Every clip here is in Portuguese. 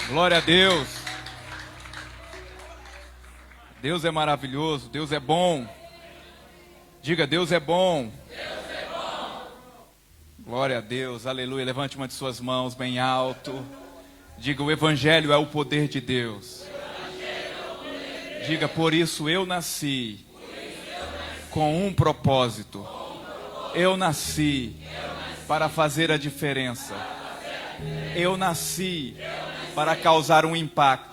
Glória a Deus. Deus é maravilhoso, Deus é bom. Diga, Deus é bom. Glória a Deus, aleluia. Levante uma de suas mãos bem alto. Diga, o Evangelho é o poder de Deus. Diga, por isso eu nasci com um propósito. Eu nasci para fazer a diferença. Eu nasci para causar um impacto.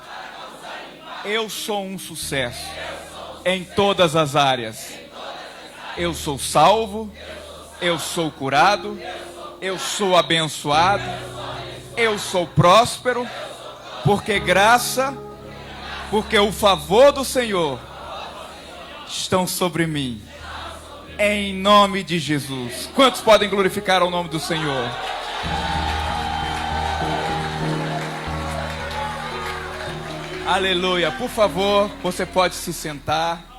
Eu sou um sucesso em todas as áreas. Eu sou salvo, eu sou curado, eu sou abençoado, eu sou próspero, porque graça, porque o favor do Senhor estão sobre mim. Em nome de Jesus. Quantos podem glorificar o nome do Senhor? Aleluia. Por favor, você pode se sentar.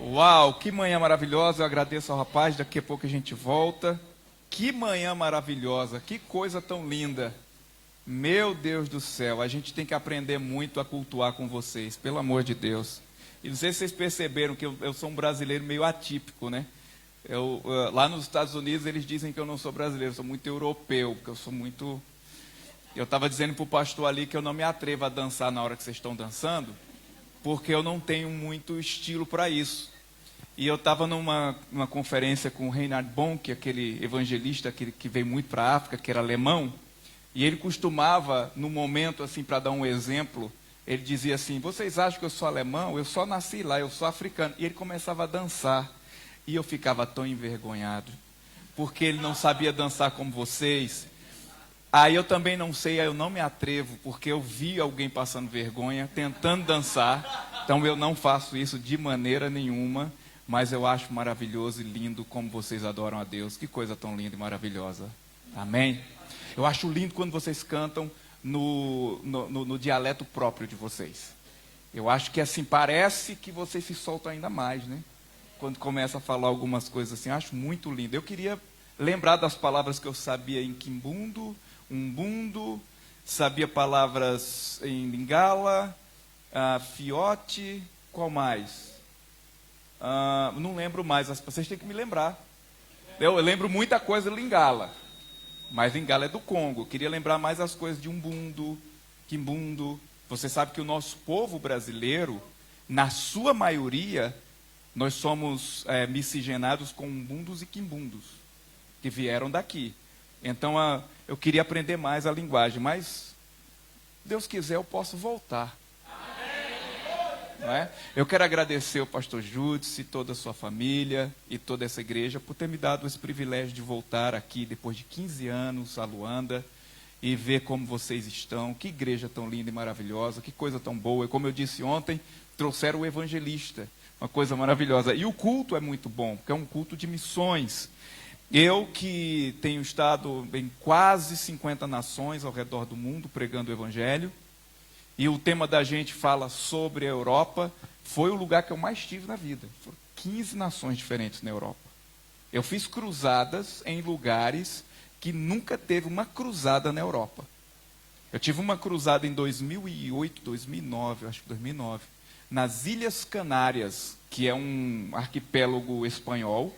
Uau, que manhã maravilhosa. Eu agradeço ao rapaz. Daqui a pouco a gente volta. Que manhã maravilhosa. Que coisa tão linda. Meu Deus do céu. A gente tem que aprender muito a cultuar com vocês. Pelo amor de Deus. E não sei se vocês perceberam que eu sou um brasileiro meio atípico, né? Lá nos Estados Unidos eles dizem que eu não sou brasileiro. Eu sou muito europeu. Porque eu sou muito... Eu estava dizendo para o pastor ali que eu não me atrevo a dançar na hora que vocês estão dançando, porque eu não tenho muito estilo para isso. E eu estava numa conferência com o Reinhard Bonk, aquele evangelista que veio muito para a África, que era alemão, e ele costumava, no momento, assim, para dar um exemplo, ele dizia assim, vocês acham que eu sou alemão? Eu só nasci lá, eu sou africano. E ele começava a dançar, e eu ficava tão envergonhado, porque ele não sabia dançar como vocês. Aí eu também não sei, eu não me atrevo, porque eu vi alguém passando vergonha, tentando dançar, então eu não faço isso de maneira nenhuma, mas eu acho maravilhoso e lindo como vocês adoram a Deus, que coisa tão linda e maravilhosa, amém? Eu acho lindo quando vocês cantam no dialeto próprio de vocês, eu acho que assim, parece que vocês se soltam ainda mais, né? Quando começa a falar algumas coisas assim, eu acho muito lindo. Eu queria lembrar das palavras que eu sabia em Quimbundo, Umbundo, sabia palavras em Lingala, Fiote, qual mais? Não lembro mais, vocês têm que me lembrar. Eu lembro muita coisa em Lingala, mas Lingala é do Congo. Eu queria lembrar mais as coisas de Umbundo, Quimbundo. Você sabe que o nosso povo brasileiro, na sua maioria, nós somos miscigenados com Umbundos e Quimbundos, que vieram daqui. Então, eu queria aprender mais a linguagem, mas, Deus quiser, eu posso voltar. Não é? Eu quero agradecer ao pastor Júdice, toda a sua família e toda essa igreja por ter me dado esse privilégio de voltar aqui depois de 15 anos a Luanda e ver como vocês estão. Que igreja tão linda e maravilhosa, que coisa tão boa. E como eu disse ontem, trouxeram o evangelista, uma coisa maravilhosa. E o culto é muito bom, porque é um culto de missões. Eu que tenho estado em quase 50 nações ao redor do mundo pregando o Evangelho, e o tema da gente fala sobre a Europa, foi o lugar que eu mais tive na vida. Foram 15 nações diferentes na Europa. Eu fiz cruzadas em lugares que nunca teve uma cruzada na Europa. Eu tive uma cruzada em 2008, 2009, acho que 2009, nas Ilhas Canárias, que é um arquipélago espanhol,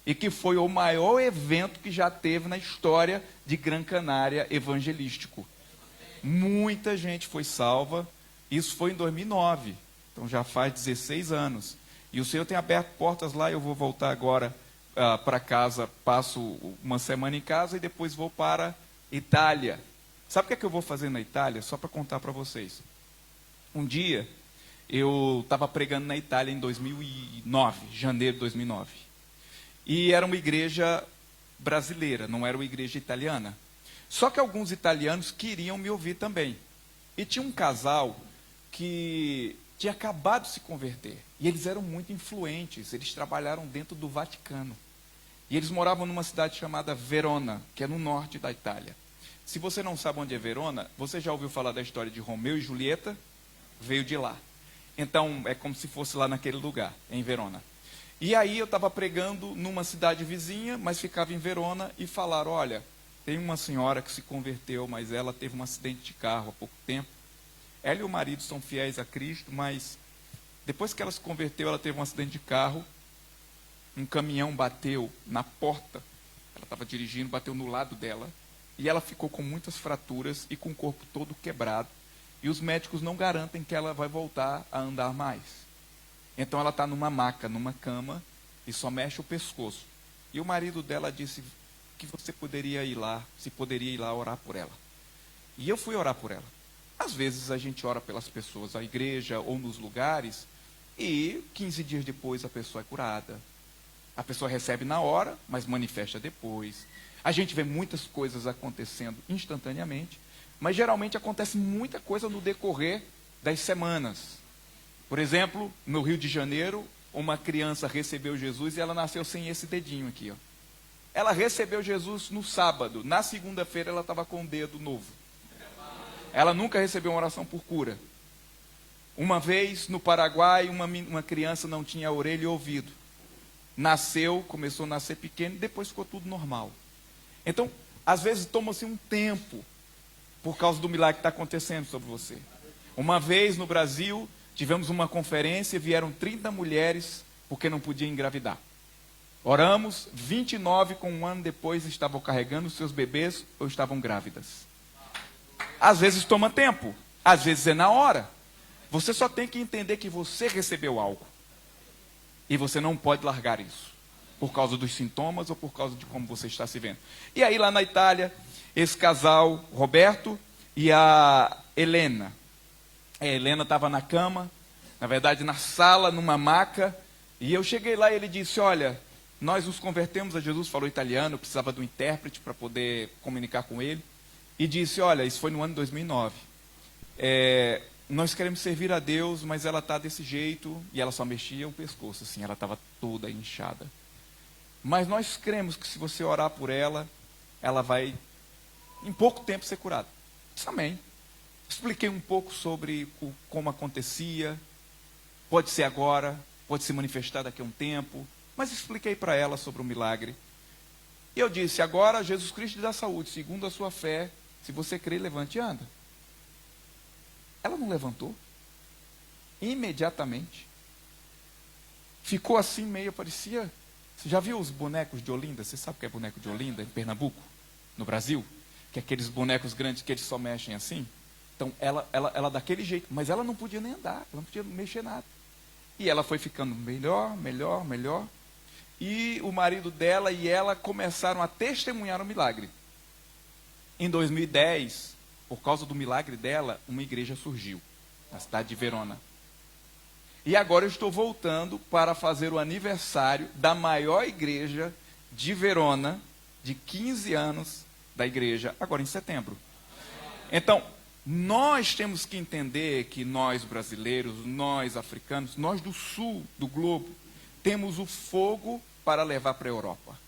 e que foi o maior evento que já teve na história de Gran Canária evangelístico. Muita gente foi salva, isso foi em 2009, então já faz 16 anos. E o Senhor tem aberto portas lá, eu vou voltar agora para casa, passo uma semana em casa e depois vou para Itália. Sabe o que é que eu vou fazer na Itália? Só para contar para vocês. Um dia, eu estava pregando na Itália em 2009, janeiro de 2009. E era uma igreja brasileira, não era uma igreja italiana. Só que alguns italianos queriam me ouvir também. E tinha um casal que tinha acabado de se converter. E eles eram muito influentes, eles trabalharam dentro do Vaticano. E eles moravam numa cidade chamada Verona, que é no norte da Itália. Se você não sabe onde é Verona, você já ouviu falar da história de Romeu e Julieta? Veio de lá. Então, é como se fosse lá naquele lugar, em Verona. E aí eu estava pregando numa cidade vizinha, mas ficava em Verona, e falaram, olha, tem uma senhora que se converteu, mas ela teve um acidente de carro há pouco tempo, Ela e o marido são fiéis a Cristo, mas depois que ela se converteu, ela teve um acidente de carro. Um caminhão bateu na porta. Ela estava dirigindo, bateu no lado dela. E ela ficou com muitas fraturas e com o corpo todo quebrado. E os médicos não garantem que ela vai voltar a andar mais. Então ela está numa maca, numa cama, e só mexe o pescoço. E o marido dela disse que você poderia ir lá, se poderia ir lá orar por ela. E eu fui orar por ela. Às vezes a gente ora pelas pessoas, na igreja ou nos lugares, e 15 dias depois a pessoa é curada. A pessoa recebe na hora, mas manifesta depois. A gente vê muitas coisas acontecendo instantaneamente, mas geralmente acontece muita coisa no decorrer das semanas. Por exemplo, no Rio de Janeiro, uma criança recebeu Jesus e ela nasceu sem esse dedinho aqui, ó. Ela recebeu Jesus no sábado. Na segunda-feira ela estava com o dedo novo. Ela nunca recebeu uma oração por cura. Uma vez no Paraguai, uma criança não tinha orelha e ouvido. Nasceu, começou a nascer pequeno, depois ficou tudo normal. Então, às vezes toma-se um tempo por causa do milagre que está acontecendo sobre você. Uma vez no Brasil, tivemos uma conferência, vieram 30 mulheres porque não podiam engravidar. Oramos, 29 com um ano depois estavam carregando seus bebês ou estavam grávidas. Às vezes toma tempo, às vezes é na hora. Você só tem que entender que você recebeu algo. E você não pode largar isso, por causa dos sintomas ou por causa de como você está se vendo. E aí lá na Itália, esse casal, Roberto e a Helena. A Helena estava na cama, na verdade na sala, numa maca. E eu cheguei lá e ele disse, olha, nós nos convertemos a Jesus, falou italiano, eu precisava de um intérprete para poder comunicar com ele. E disse, olha, isso foi no ano de 2009. Nós queremos servir a Deus, mas ela está desse jeito, e ela só mexia o pescoço, assim, ela estava toda inchada. Mas nós cremos que se você orar por ela, ela vai, em pouco tempo, ser curada. Disse, amém. Expliquei um pouco sobre como acontecia, pode ser agora, pode se manifestar daqui a um tempo, mas expliquei para ela sobre o milagre. E eu disse, agora Jesus Cristo lhe dá saúde, segundo a sua fé, se você crer, levante e anda. Ela não levantou. Imediatamente. Ficou assim meio, parecia... Você já viu os bonecos de Olinda? Você sabe o que é boneco de Olinda, em Pernambuco, no Brasil? Que é aqueles bonecos grandes que eles só mexem assim. Então, ela daquele jeito. Mas ela não podia nem andar, ela não podia mexer nada. E ela foi ficando melhor, melhor, melhor. E o marido dela e ela começaram a testemunhar o milagre. Em 2010, por causa do milagre dela, uma igreja surgiu, na cidade de Verona. E agora eu estou voltando para fazer o aniversário da maior igreja de Verona, de 15 anos da igreja, agora em setembro. Então, nós temos que entender que nós brasileiros, nós africanos, nós do sul do globo, temos o fogo para levar para a Europa,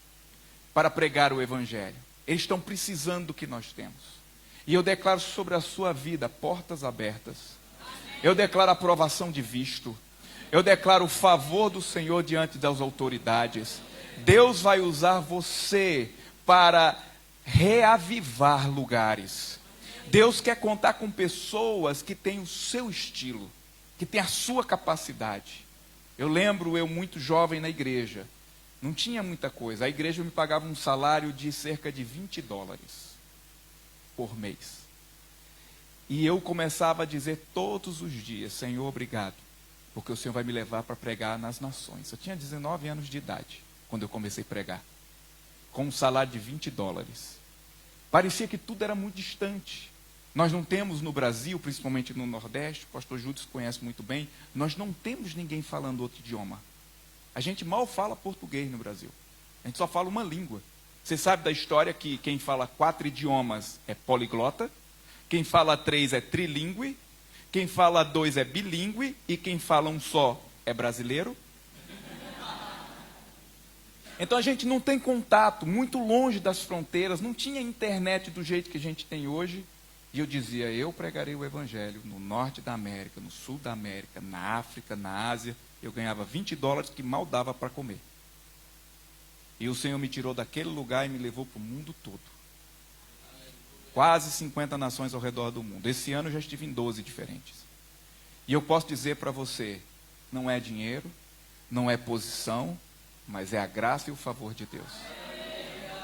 para pregar o evangelho. Eles estão precisando do que nós temos. E eu declaro sobre a sua vida portas abertas. Eu declaro aprovação de visto. Eu declaro o favor do Senhor diante das autoridades. Deus vai usar você para reavivar lugares. Deus quer contar com pessoas que têm o seu estilo, que têm a sua capacidade. Eu lembro, eu muito jovem na igreja, não tinha muita coisa. A igreja me pagava um salário de cerca de $20 por mês. E eu começava a dizer todos os dias, Senhor, obrigado, porque o Senhor vai me levar para pregar nas nações. Eu tinha 19 anos de idade, quando eu comecei a pregar, com um salário de $20. Parecia que tudo era muito distante. Nós não temos no Brasil, principalmente no Nordeste, o pastor Júlio conhece muito bem, nós não temos ninguém falando outro idioma. A gente mal fala português no Brasil. A gente só fala uma língua. Você sabe da história que quem fala 4 idiomas é poliglota, quem fala 3 é trilíngue, quem fala 2 é bilíngue e quem fala um só é brasileiro? Então a gente não tem contato, muito longe das fronteiras, não tinha internet do jeito que a gente tem hoje. E eu dizia, eu pregarei o evangelho no norte da América, no sul da América, na África, na Ásia. Eu ganhava $20 que mal dava para comer. E o Senhor me tirou daquele lugar e me levou para o mundo todo. Quase 50 nações ao redor do mundo. Esse ano eu já estive em 12 diferentes. E eu posso dizer para você, não é dinheiro, não é posição, mas é a graça e o favor de Deus.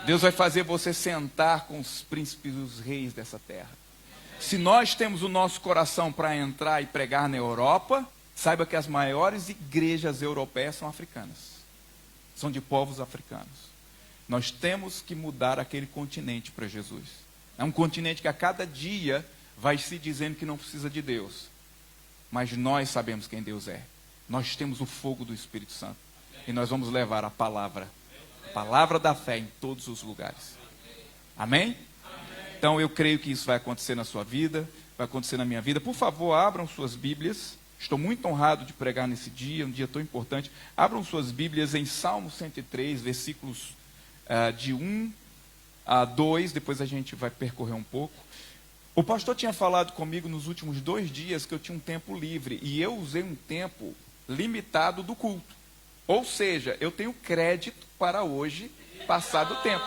Deus vai fazer você sentar com os príncipes e os reis dessa terra. Se nós temos o nosso coração para entrar e pregar na Europa, saiba que as maiores igrejas europeias são africanas. São de povos africanos. Nós temos que mudar aquele continente para Jesus. É um continente que a cada dia vai se dizendo que não precisa de Deus. Mas nós sabemos quem Deus é. Nós temos o fogo do Espírito Santo. E nós vamos levar a palavra da fé em todos os lugares. Amém? Então eu creio que isso vai acontecer na sua vida, vai acontecer na minha vida. Por favor, abram suas Bíblias. Estou muito honrado de pregar nesse dia, um dia tão importante. Abram suas Bíblias em Salmo 103, versículos de 1 a 2. Depois a gente vai percorrer um pouco. O pastor tinha falado comigo nos últimos 2 dias que eu tinha um tempo livre. E eu usei um tempo limitado do culto. Ou seja, eu tenho crédito para hoje passar do tempo.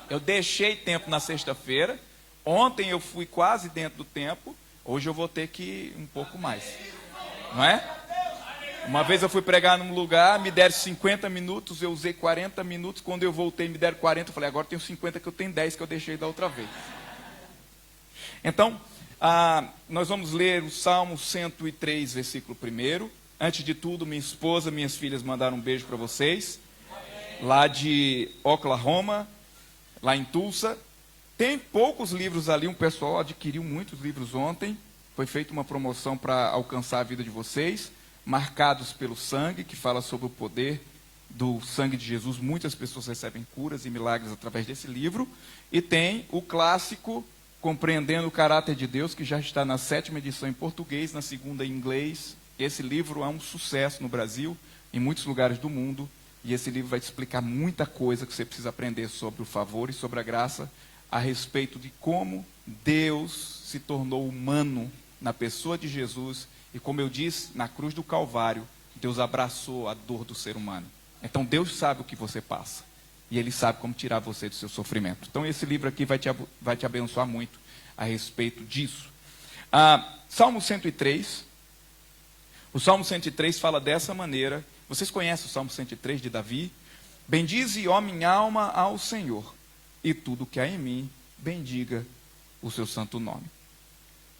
Eu deixei tempo na sexta-feira. Ontem eu fui quase dentro do tempo. Hoje eu vou ter que ir um pouco mais. Não é? Uma vez eu fui pregar num lugar, me deram 50 minutos, eu usei 40 minutos. Quando eu voltei, me deram 40. Eu falei, agora tenho 50 que eu tenho 10 que eu deixei da outra vez. Então, nós vamos ler o Salmo 103, versículo 1. Antes de tudo, minha esposa, minhas filhas mandaram um beijo para vocês. Lá de Oklahoma, lá em Tulsa. Tem poucos livros ali, um pessoal adquiriu muitos livros ontem. Foi feita uma promoção para alcançar a vida de vocês. Marcados pelo sangue, que fala sobre o poder do sangue de Jesus. Muitas pessoas recebem curas e milagres através desse livro. E tem o clássico, Compreendendo o Caráter de Deus, que já está na 7ª edição em português, na 2ª em inglês. Esse livro é um sucesso no Brasil, em muitos lugares do mundo. E esse livro vai te explicar muita coisa que você precisa aprender sobre o favor e sobre a graça, a respeito de como Deus se tornou humano na pessoa de Jesus. E como eu disse, na cruz do Calvário, Deus abraçou a dor do ser humano. Então Deus sabe o que você passa. E Ele sabe como tirar você do seu sofrimento. Então esse livro aqui vai te abençoar muito a respeito disso. Salmo 103. O Salmo 103 fala dessa maneira. Vocês conhecem o Salmo 103 de Davi? Bendize, ó minha alma, ao Senhor, e tudo que há em mim, bendiga o seu santo nome.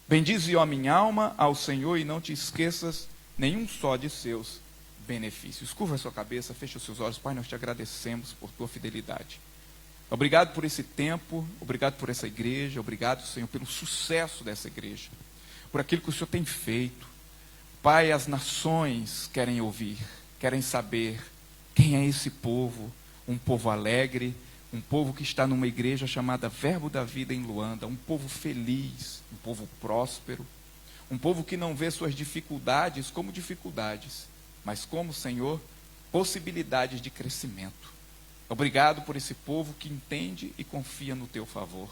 Bendize, ó minha alma, ao Senhor, e não te esqueças nenhum só de seus benefícios. Curva a sua cabeça, feche os seus olhos. Pai, nós te agradecemos por tua fidelidade. Obrigado por esse tempo, obrigado por essa igreja, obrigado, Senhor, pelo sucesso dessa igreja, por aquilo que o Senhor tem feito. Pai, as nações querem ouvir, querem saber quem é esse povo, um povo alegre, um povo que está numa igreja chamada Verbo da Vida em Luanda, um povo feliz, um povo próspero, um povo que não vê suas dificuldades como dificuldades, mas como, Senhor, possibilidades de crescimento. Obrigado por esse povo que entende e confia no teu favor,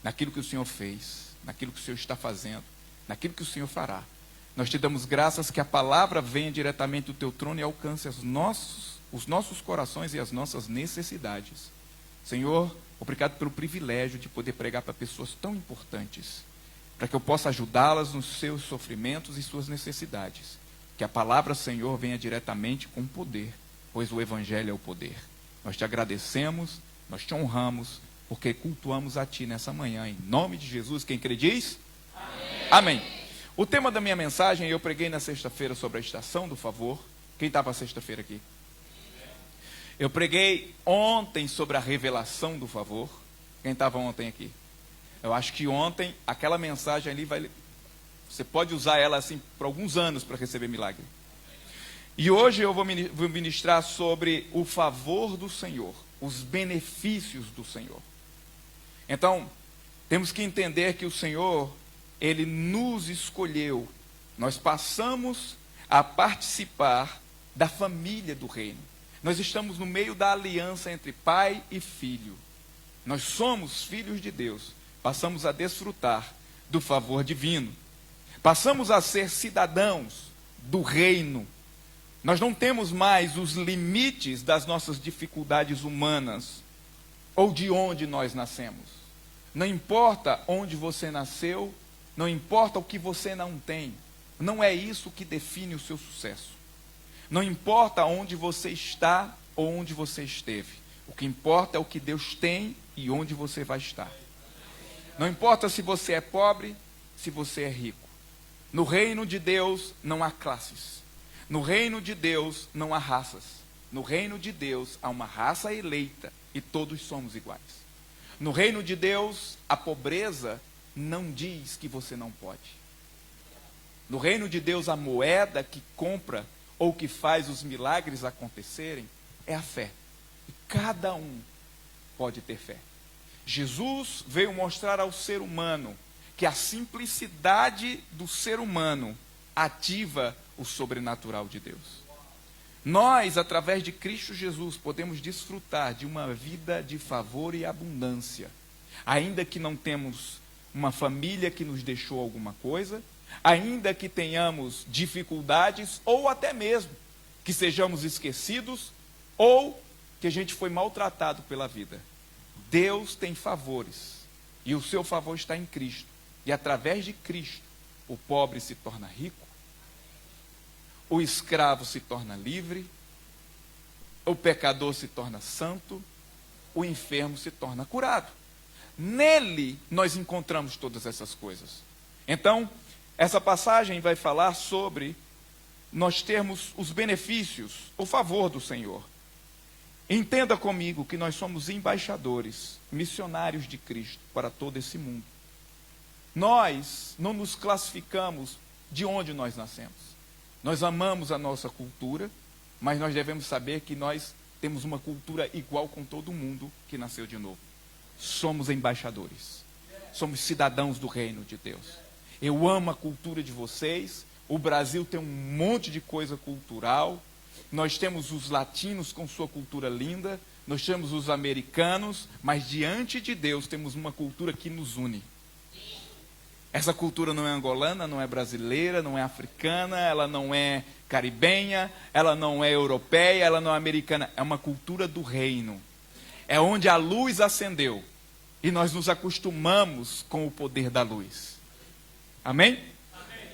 naquilo que o Senhor fez, naquilo que o Senhor está fazendo, naquilo que o Senhor fará. Nós te damos graças que a palavra venha diretamente do teu trono e alcance os nossos corações e as nossas necessidades. Senhor, obrigado pelo privilégio de poder pregar para pessoas tão importantes, para que eu possa ajudá-las nos seus sofrimentos e suas necessidades. Que a palavra, Senhor, venha diretamente com poder, pois o Evangelho é o poder. Nós te agradecemos, nós te honramos, porque cultuamos a Ti nessa manhã, em nome de Jesus. Quem crê diz? Amém. Amém. O tema da minha mensagem, eu preguei na sexta-feira sobre a estação do favor. Quem estava sexta-feira aqui? Eu preguei ontem sobre a revelação do favor. Quem estava ontem aqui? Eu acho que ontem, aquela mensagem ali, você pode usar ela assim por alguns anos para receber milagre. E hoje eu vou ministrar sobre o favor do Senhor, os benefícios do Senhor. Então, temos que entender que o Senhor, Ele nos escolheu. Nós passamos a participar da família do reino. Nós estamos no meio da aliança entre pai e filho. Nós somos filhos de Deus. Passamos a desfrutar do favor divino. Passamos a ser cidadãos do reino. Nós não temos mais os limites das nossas dificuldades humanas ou de onde nós nascemos. Não importa onde você nasceu, não importa o que você não tem, não é isso que define o seu sucesso. Não importa onde você está ou onde você esteve. O que importa é o que Deus tem e onde você vai estar. Não importa se você é pobre, se você é rico. No reino de Deus não há classes. No reino de Deus não há raças. No reino de Deus há uma raça eleita e todos somos iguais. No reino de Deus, a pobreza não diz que você não pode. No reino de Deus, a moeda que compra ou que faz os milagres acontecerem é a fé. E cada um pode ter fé. Jesus veio mostrar ao ser humano que a simplicidade do ser humano ativa o sobrenatural de Deus. Nós, através de Cristo Jesus, podemos desfrutar de uma vida de favor e abundância. Ainda que não temos uma família que nos deixou alguma coisa, ainda que tenhamos dificuldades, ou até mesmo que sejamos esquecidos, ou que a gente foi maltratado pela vida. Deus tem favores, e o seu favor está em Cristo. E através de Cristo, o pobre se torna rico, o escravo se torna livre, o pecador se torna santo, o enfermo se torna curado. Nele nós encontramos todas essas coisas. Então, essa passagem vai falar sobre nós termos os benefícios, o favor do Senhor. Entenda comigo que nós somos embaixadores, missionários de Cristo para todo esse mundo. Nós não nos classificamos de onde nós nascemos. Nós amamos a nossa cultura, mas nós devemos saber que nós temos uma cultura igual com todo mundo que nasceu de novo. Somos embaixadores. Somos cidadãos do reino de Deus. Eu amo a cultura de vocês. O Brasil tem um monte de coisa cultural. Nós temos os latinos com sua cultura linda. Nós temos os americanos. Mas diante de Deus temos uma cultura que nos une. Essa cultura não é angolana, não é brasileira, não é africana, ela não é caribenha, ela não é europeia, ela não é americana. É uma cultura do reino. É onde a luz acendeu. E nós nos acostumamos com o poder da luz. Amém? Amém.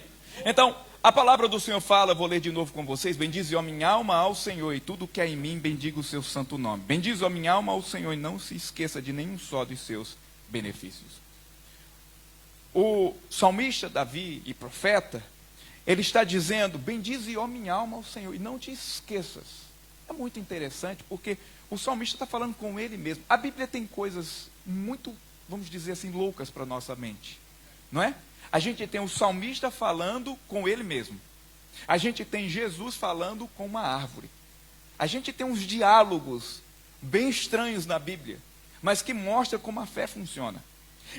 Então, a palavra do Senhor fala, vou ler de novo com vocês. Bendize, ó minha alma, ao Senhor, e tudo que há em mim, bendiga o seu santo nome. Bendize, ó minha alma, ao Senhor, e não se esqueça de nenhum só dos seus benefícios. O salmista Davi e profeta, ele está dizendo, bendize, ó minha alma, ao Senhor, e não te esqueças. É muito interessante, porque o salmista está falando com ele mesmo. A Bíblia tem coisas muito, vamos dizer assim, loucas para a nossa mente, não é? A gente tem o salmista falando com ele mesmo. A gente tem Jesus falando com uma árvore. A gente tem uns diálogos bem estranhos na Bíblia, mas que mostram como a fé funciona.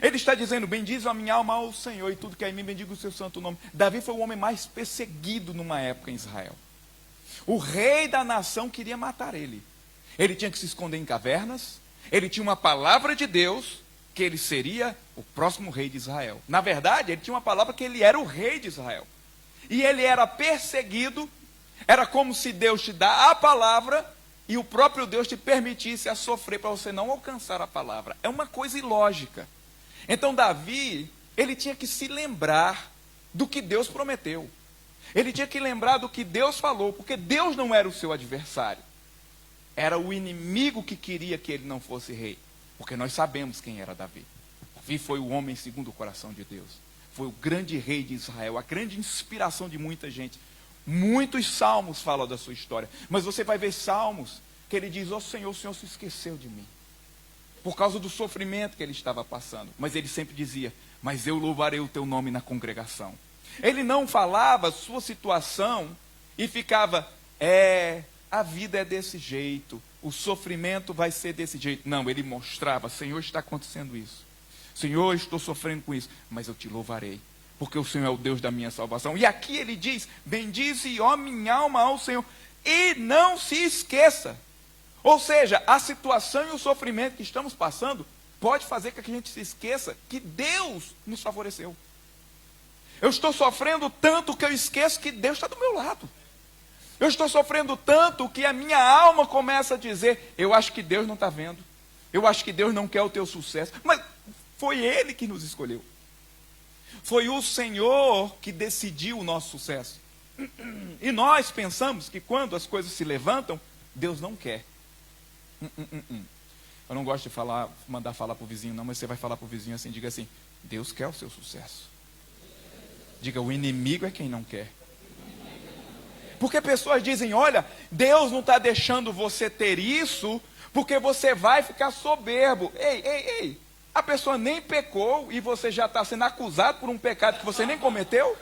Ele está dizendo, bendize a minha alma ao Senhor, e tudo que há em mim, bendiga o seu santo nome. Davi foi o homem mais perseguido numa época em Israel. O rei da nação queria matar ele. Ele tinha que se esconder em cavernas. Ele tinha uma palavra de Deus, que ele seria o próximo rei de Israel. Na verdade, ele tinha uma palavra que ele era o rei de Israel. E ele era perseguido. Era como se Deus te dá a palavra e o próprio Deus te permitisse a sofrer para você não alcançar a palavra. É uma coisa ilógica. Então Davi, ele tinha que se lembrar do que Deus prometeu. Ele tinha que lembrar do que Deus falou, porque Deus não era o seu adversário. Era o inimigo que queria que ele não fosse rei. Porque nós sabemos quem era Davi. Davi foi o homem segundo o coração de Deus. Foi o grande rei de Israel, a grande inspiração de muita gente. Muitos salmos falam da sua história. Mas você vai ver salmos que ele diz, ó Senhor, o Senhor se esqueceu de mim. Por causa do sofrimento que ele estava passando. Mas ele sempre dizia, mas eu louvarei o teu nome na congregação. Ele não falava sua situação e ficava, a vida é desse jeito, o sofrimento vai ser desse jeito. Não, ele mostrava, Senhor, está acontecendo isso. Senhor, eu estou sofrendo com isso, mas eu te louvarei, porque o Senhor é o Deus da minha salvação. E aqui ele diz, bendize, ó minha alma, ao Senhor, e não se esqueça. Ou seja, a situação e o sofrimento que estamos passando pode fazer com que a gente se esqueça que Deus nos favoreceu. Eu estou sofrendo tanto que eu esqueço que Deus está do meu lado. Eu estou sofrendo tanto que a minha alma começa a dizer, eu acho que Deus não está vendo. Eu acho que Deus não quer o teu sucesso. Mas Foi Ele que nos escolheu. Foi o Senhor que decidiu o nosso sucesso. E nós pensamos que quando as coisas se levantam, Deus não quer. Eu não gosto de mandar falar para o vizinho não, mas você vai falar para o vizinho assim, diga assim: Deus quer o seu sucesso. Diga, o inimigo é quem não quer. Porque pessoas dizem, olha, Deus não está deixando você ter isso, porque você vai ficar soberbo. Ei, a pessoa nem pecou e você já está sendo acusado por um pecado que você nem cometeu?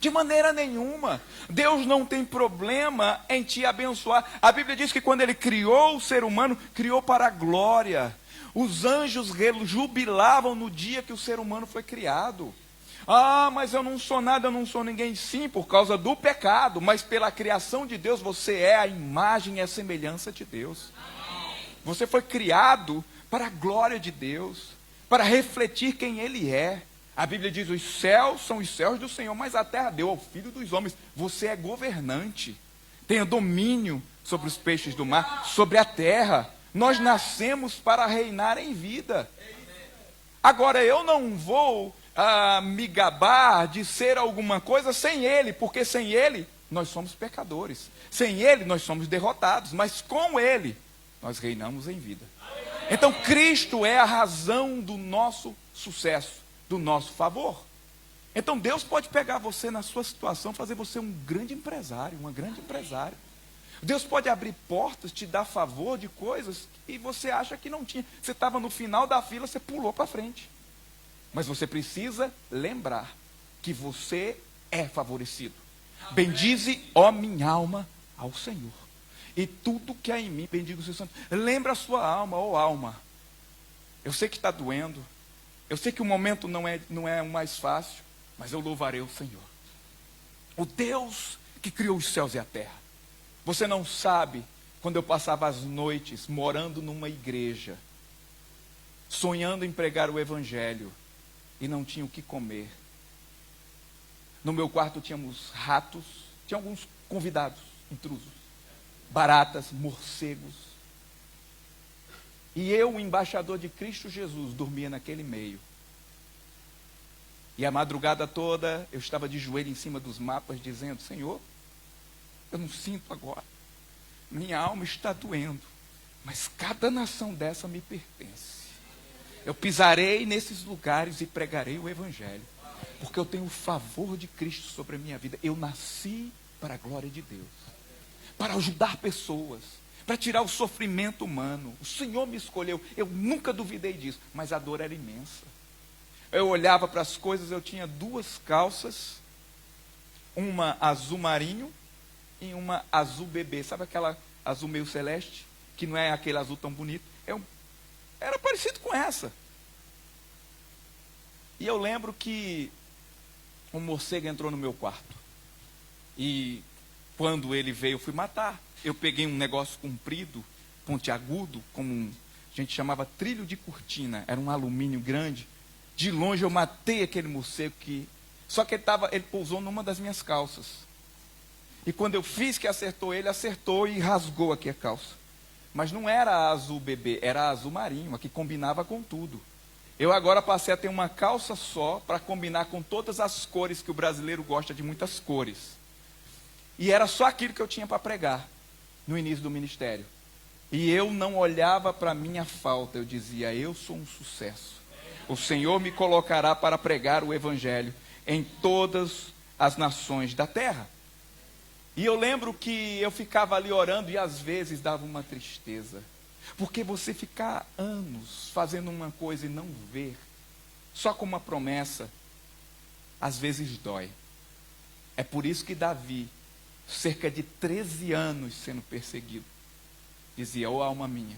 De maneira nenhuma. Deus não tem problema em te abençoar. A Bíblia diz que quando Ele criou o ser humano, criou para a glória. Os anjos jubilavam no dia que o ser humano foi criado. Ah, mas eu não sou nada, eu não sou ninguém. Sim, por causa do pecado, mas pela criação de Deus, você é a imagem e a semelhança de Deus. Você foi criado para a glória de Deus, para refletir quem Ele é. A Bíblia diz, os céus são os céus do Senhor, mas a terra deu ao Filho dos homens. Você é governante, tenha domínio sobre os peixes do mar, sobre a terra. Nós nascemos para reinar em vida. Agora, eu não vou me gabar de ser alguma coisa sem Ele, porque sem Ele nós somos pecadores. Sem Ele nós somos derrotados, mas com Ele nós reinamos em vida. Então Cristo é a razão do nosso sucesso, do nosso favor. Então Deus pode pegar você na sua situação, fazer você um grande empresário, uma grande empresária. Deus pode abrir portas, te dar favor de coisas que você acha que não tinha. Você estava no final da fila, você pulou para frente. Mas você precisa lembrar que você é favorecido. Bendize, ó minha alma, ao Senhor. E tudo que há em mim, bendiga o seu santo. Lembra a sua alma, ó alma. Eu sei que está doendo. Eu sei que o momento não é o mais fácil. Mas eu louvarei o Senhor. O Deus que criou os céus e a terra. Você não sabe, quando eu passava as noites morando numa igreja, sonhando em pregar o evangelho, e não tinha o que comer. No meu quarto tínhamos ratos, tinha alguns convidados, intrusos, baratas, morcegos. E eu, o embaixador de Cristo Jesus, dormia naquele meio. E a madrugada toda eu estava de joelho em cima dos mapas, dizendo, Senhor, eu não sinto agora. Minha alma está doendo. Mas cada nação dessa me pertence. Eu pisarei nesses lugares e pregarei o evangelho. Porque eu tenho o favor de Cristo sobre a minha vida. Eu nasci para a glória de Deus. Para ajudar pessoas. Para tirar o sofrimento humano. O Senhor me escolheu. Eu nunca duvidei disso. Mas a dor era imensa. Eu olhava para as coisas, eu tinha 2 calças. Uma azul marinho e uma azul bebê. Sabe aquela azul meio celeste? Que não é aquele azul tão bonito. Era parecido com essa. E eu lembro que um morcego entrou no meu quarto. E quando ele veio, eu fui matar. Eu peguei um negócio comprido, pontiagudo, como a gente chamava trilho de cortina. Era um alumínio grande. De longe eu matei aquele morcego que... Só que ele pousou numa das minhas calças. E quando eu fiz que acertou e rasgou aqui a calça. Mas não era a azul bebê, era a azul marinho, a que combinava com tudo. Eu agora passei a ter uma calça só para combinar com todas as cores, que o brasileiro gosta de muitas cores. E era só aquilo que eu tinha para pregar no início do ministério. E eu não olhava para a minha falta, eu dizia, eu sou um sucesso. O Senhor me colocará para pregar o evangelho em todas as nações da terra. E eu lembro que eu ficava ali orando e às vezes dava uma tristeza. Porque você ficar anos fazendo uma coisa e não ver, só com uma promessa, às vezes dói. É por isso que Davi, cerca de 13 anos sendo perseguido, dizia, ó alma minha,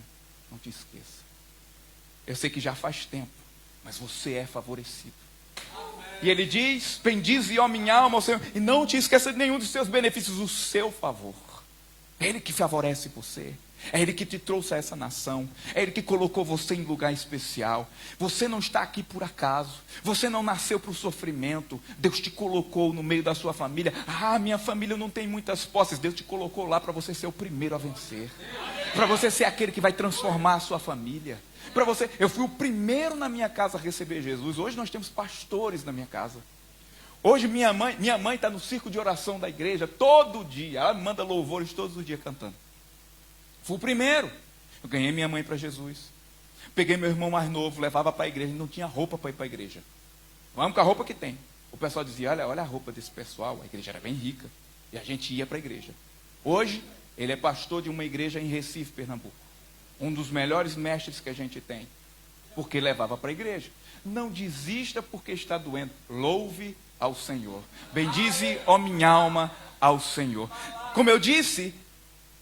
não te esqueça. Eu sei que já faz tempo, mas você é favorecido. E ele diz, bendize, ó minha alma, ao Senhor, e não te esqueça de nenhum dos seus benefícios, o seu favor. É Ele que favorece você. É Ele que te trouxe a essa nação. É Ele que colocou você em lugar especial. Você não está aqui por acaso. Você não nasceu para o sofrimento. Deus te colocou no meio da sua família. Ah, minha família não tem muitas posses. Deus te colocou lá para você ser o primeiro a vencer. para você ser aquele que vai transformar a sua família. Para você, eu fui o primeiro na minha casa a receber Jesus. Hoje nós temos pastores na minha casa. Hoje minha mãe está no círculo de oração da igreja todo dia. Ela me manda louvores todos os dias cantando. Fui o primeiro. Eu ganhei minha mãe para Jesus. Peguei meu irmão mais novo, levava para a igreja. Ele não tinha roupa para ir para a igreja. Vamos com a roupa que tem. O pessoal dizia, olha a roupa desse pessoal. A igreja era bem rica. E a gente ia para a igreja. Hoje, ele é pastor de uma igreja em Recife, Pernambuco. Um dos melhores mestres que a gente tem. Porque levava para a igreja. Não desista porque está doendo. Louve ao Senhor. Bendize, ó minha alma, ao Senhor. Como eu disse,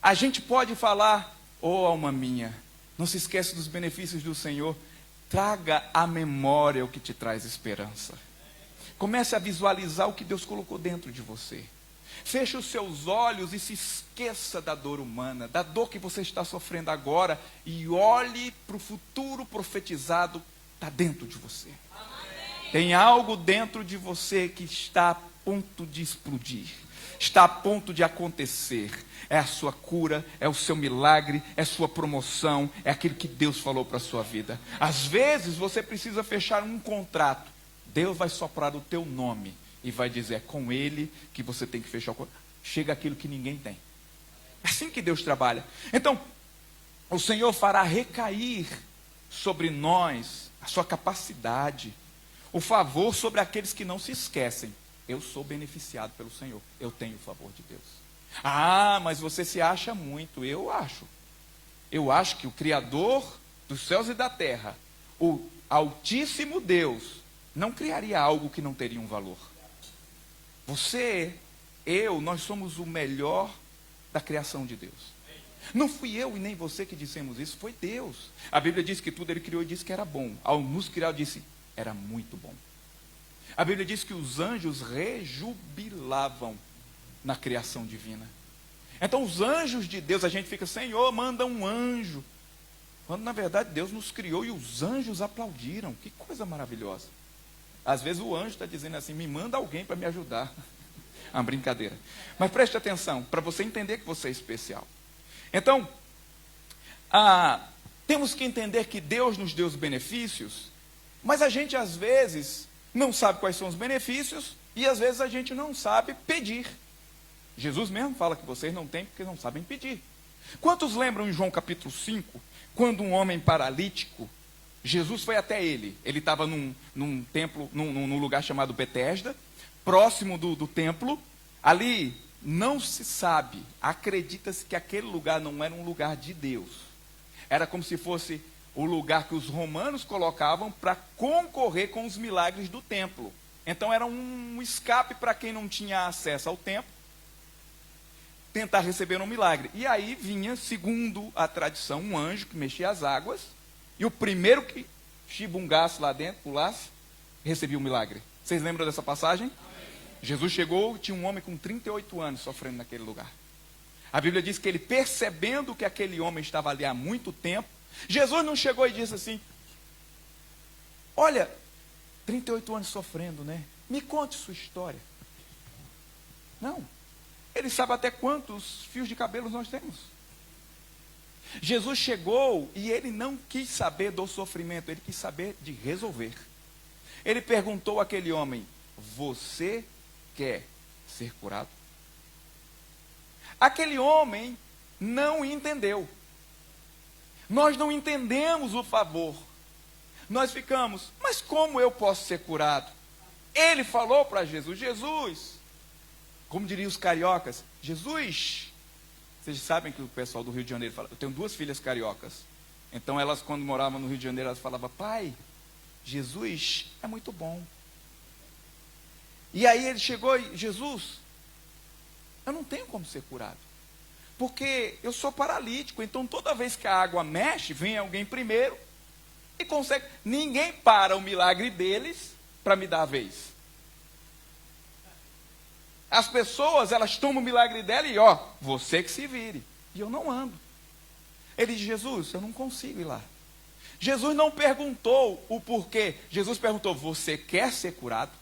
a gente pode falar, ó alma minha, não se esqueça dos benefícios do Senhor. Traga à memória o que te traz esperança. Comece a visualizar o que Deus colocou dentro de você. Feche os seus olhos e se esqueça da dor humana, da dor que você está sofrendo agora, e olhe para o futuro profetizado, está dentro de você. Tem algo dentro de você que está a ponto de explodir, está a ponto de acontecer. É a sua cura, é o seu milagre, é a sua promoção, é aquilo que Deus falou para a sua vida. Às vezes você precisa fechar um contrato. Deus vai soprar o teu nome e vai dizer, é com ele que você tem que fechar o contrato. Chega aquilo que ninguém tem. É assim que Deus trabalha. Então, o Senhor fará recair sobre nós a sua capacidade, o favor sobre aqueles que não se esquecem. Eu sou beneficiado pelo Senhor, eu tenho o favor de Deus. Ah, mas você se acha muito. Eu acho que o Criador dos céus e da terra, o Altíssimo Deus, não criaria algo que não teria um valor. Você, nós somos o melhor da criação de Deus. Não fui eu e nem você que dissemos isso, foi Deus. A Bíblia diz que tudo ele criou e disse que era bom. Ao nos criar, disse, era muito bom. A Bíblia diz que os anjos rejubilavam na criação divina. Então os anjos de Deus, a gente fica, Senhor, manda um anjo. Quando na verdade Deus nos criou e os anjos aplaudiram. Que coisa maravilhosa. Às vezes o anjo está dizendo assim, me manda alguém para me ajudar. É uma brincadeira. Mas preste atenção, para você entender que você é especial. Então, temos que entender que Deus nos deu os benefícios, mas a gente às vezes não sabe quais são os benefícios e às vezes a gente não sabe pedir. Jesus mesmo fala que vocês não têm porque não sabem pedir. Quantos lembram em João capítulo 5, quando um homem paralítico, Jesus foi até ele. Ele estava num templo, num lugar chamado Betesda, próximo do templo. Ali não se sabe, acredita-se que aquele lugar não era um lugar de Deus. Era como se fosse o lugar que os romanos colocavam para concorrer com os milagres do templo. Então era um escape para quem não tinha acesso ao templo, tentar receber um milagre. E aí vinha, segundo a tradição, um anjo que mexia as águas, e o primeiro que chibungasse lá dentro, pulasse, recebia o milagre. Vocês lembram dessa passagem? Jesus chegou, tinha um homem com 38 anos sofrendo naquele lugar. A Bíblia diz que ele, percebendo que aquele homem estava ali há muito tempo, Jesus não chegou e disse assim, olha, 38 anos sofrendo, né? Me conte sua história. Não. Ele sabe até quantos fios de cabelo nós temos. Jesus chegou e ele não quis saber do sofrimento, ele quis saber de resolver. Ele perguntou àquele homem, você quer ser curado? Aquele homem não entendeu. Nós não entendemos o favor. Nós ficamos, mas como eu posso ser curado? Ele falou para Jesus, como diriam os cariocas, Jesus, vocês sabem que o pessoal do Rio de Janeiro fala, eu tenho 2 filhas cariocas. Então elas, quando moravam no Rio de Janeiro, elas falavam, pai, Jesus é muito bom. E aí ele chegou e, Jesus, eu não tenho como ser curado. Porque eu sou paralítico, então toda vez que a água mexe, vem alguém primeiro e consegue. Ninguém para o milagre deles para me dar a vez. As pessoas, elas tomam o milagre dela e você que se vire. E eu não ando. Ele diz, Jesus, eu não consigo ir lá. Jesus não perguntou o porquê. Jesus perguntou, você quer ser curado?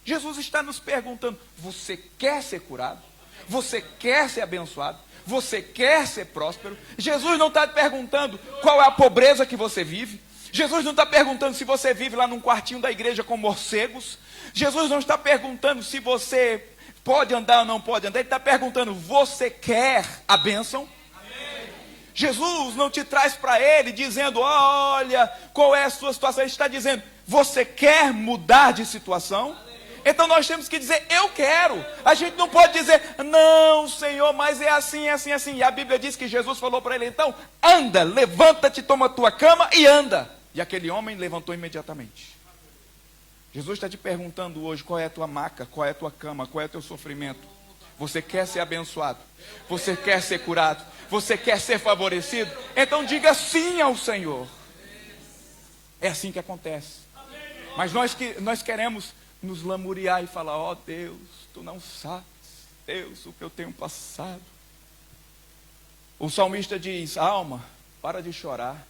Jesus está nos perguntando, você quer ser curado? Você quer ser abençoado? Você quer ser próspero? Jesus não está te perguntando qual é a pobreza que você vive. Jesus não está perguntando se você vive lá num quartinho da igreja com morcegos. Jesus não está perguntando se você pode andar ou não pode andar. Ele está perguntando, você quer a bênção? Amém. Jesus não te traz para ele dizendo, olha, qual é a sua situação. Ele está dizendo, você quer mudar de situação? Então nós temos que dizer, eu quero. A gente não pode dizer, não, Senhor, mas é assim, é assim, é assim. E a Bíblia diz que Jesus falou para ele, então, anda, levanta-te, toma a tua cama e anda. E aquele homem levantou imediatamente. Jesus está te perguntando hoje, qual é a tua maca, qual é a tua cama, qual é o teu sofrimento. Você quer ser abençoado? Você quer ser curado? Você quer ser favorecido? Então diga sim ao Senhor. É assim que acontece. Mas nós queremos nos lamuriar e falar, ó Deus, tu não sabes, Deus, o que eu tenho passado. O salmista diz, alma, para de chorar.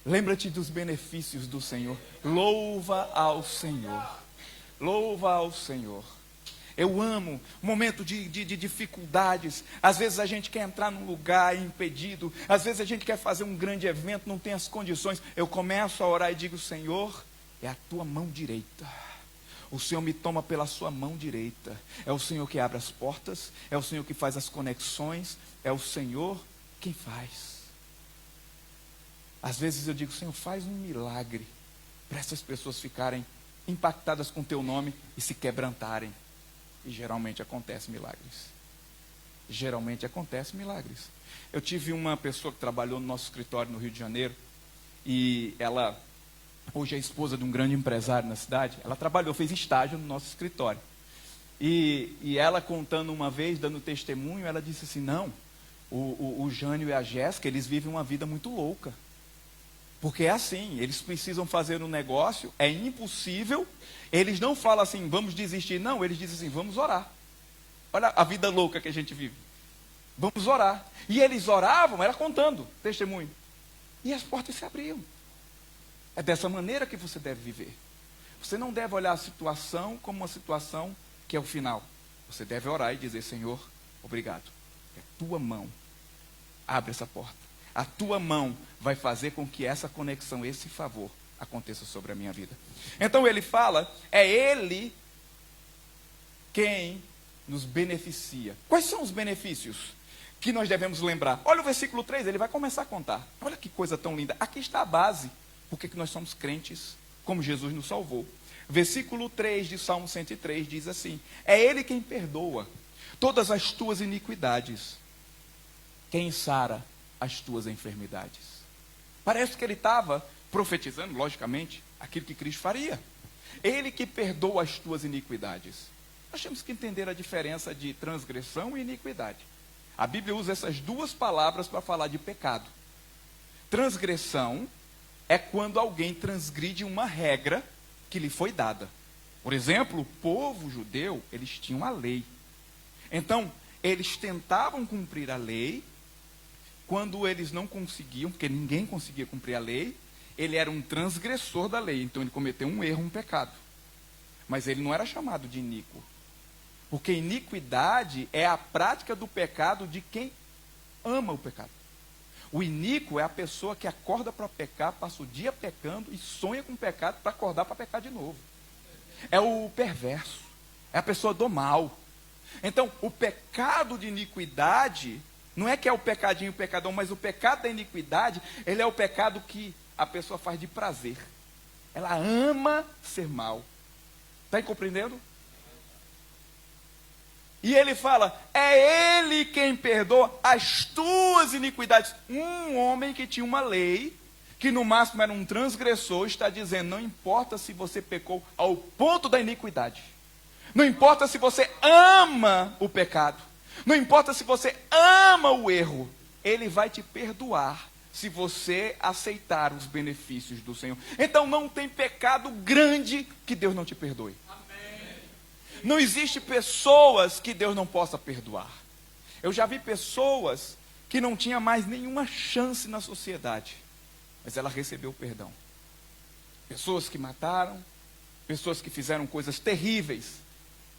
Lembra-te dos benefícios do Senhor. Louva ao Senhor. Louva ao Senhor. Eu amo o momento de dificuldades. Às vezes a gente quer entrar num lugar impedido. Às vezes a gente quer fazer um grande evento, não tem as condições. Eu começo a orar e digo, Senhor, é a tua mão direita. O Senhor me toma pela sua mão direita. É o Senhor que abre as portas. É o Senhor que faz as conexões. É o Senhor quem faz. Às vezes eu digo, Senhor, faz um milagre para essas pessoas ficarem impactadas com o teu nome e se quebrantarem. E geralmente acontece milagres. Geralmente acontece milagres. Eu tive uma pessoa que trabalhou no nosso escritório no Rio de Janeiro. E ela, hoje é esposa de um grande empresário na cidade. Ela trabalhou, fez estágio no nosso escritório. E ela contando uma vez, dando testemunho, ela disse assim, não, o Jânio e a Jéssica, eles vivem uma vida muito louca. Porque é assim, eles precisam fazer um negócio, é impossível, eles não falam assim, vamos desistir, não, eles dizem assim, vamos orar. Olha a vida louca que a gente vive. Vamos orar. E eles oravam, era contando, testemunho. E as portas se abriam. É dessa maneira que você deve viver. Você não deve olhar a situação como uma situação que é o final. Você deve orar e dizer, Senhor, obrigado. É tua mão. Abre essa porta. A tua mão vai fazer com que essa conexão, esse favor, aconteça sobre a minha vida. Então ele fala, é ele quem nos beneficia. Quais são os benefícios que nós devemos lembrar? Olha o versículo 3, ele vai começar a contar. Olha que coisa tão linda. Aqui está a base, porque nós somos crentes, como Jesus nos salvou. Versículo 3 de Salmo 103 diz assim, é ele quem perdoa todas as tuas iniquidades, quem sara as tuas enfermidades. Parece que ele estava profetizando, logicamente, aquilo que Cristo faria. Ele que perdoa as tuas iniquidades. Nós temos que entender a diferença de transgressão e iniquidade. A Bíblia usa essas duas palavras para falar de pecado. Transgressão é quando alguém transgride uma regra que lhe foi dada. Por exemplo, o povo judeu, eles tinham a lei. Então, eles tentavam cumprir a lei. Quando eles não conseguiam, porque ninguém conseguia cumprir a lei, ele era um transgressor da lei. Então ele cometeu um erro, um pecado. Mas ele não era chamado de iníquo. Porque iniquidade é a prática do pecado de quem ama o pecado. O iníquo é a pessoa que acorda para pecar, passa o dia pecando e sonha com o pecado para acordar para pecar de novo. É o perverso. É a pessoa do mal. Então, o pecado de iniquidade não é que é o pecadinho, o pecadão, mas o pecado da iniquidade, ele é o pecado que a pessoa faz de prazer. Ela ama ser mal. Está compreendendo? E ele fala, é ele quem perdoa as tuas iniquidades. Um homem que tinha uma lei, que no máximo era um transgressor, está dizendo, não importa se você pecou ao ponto da iniquidade. Não importa se você ama o pecado. Não importa se você ama o erro, ele vai te perdoar se você aceitar os benefícios do Senhor. Então não tem pecado grande que Deus não te perdoe. Amém. Não existe pessoas que Deus não possa perdoar. Eu já vi pessoas que não tinham mais nenhuma chance na sociedade, mas ela recebeu perdão. Pessoas que mataram, pessoas que fizeram coisas terríveis,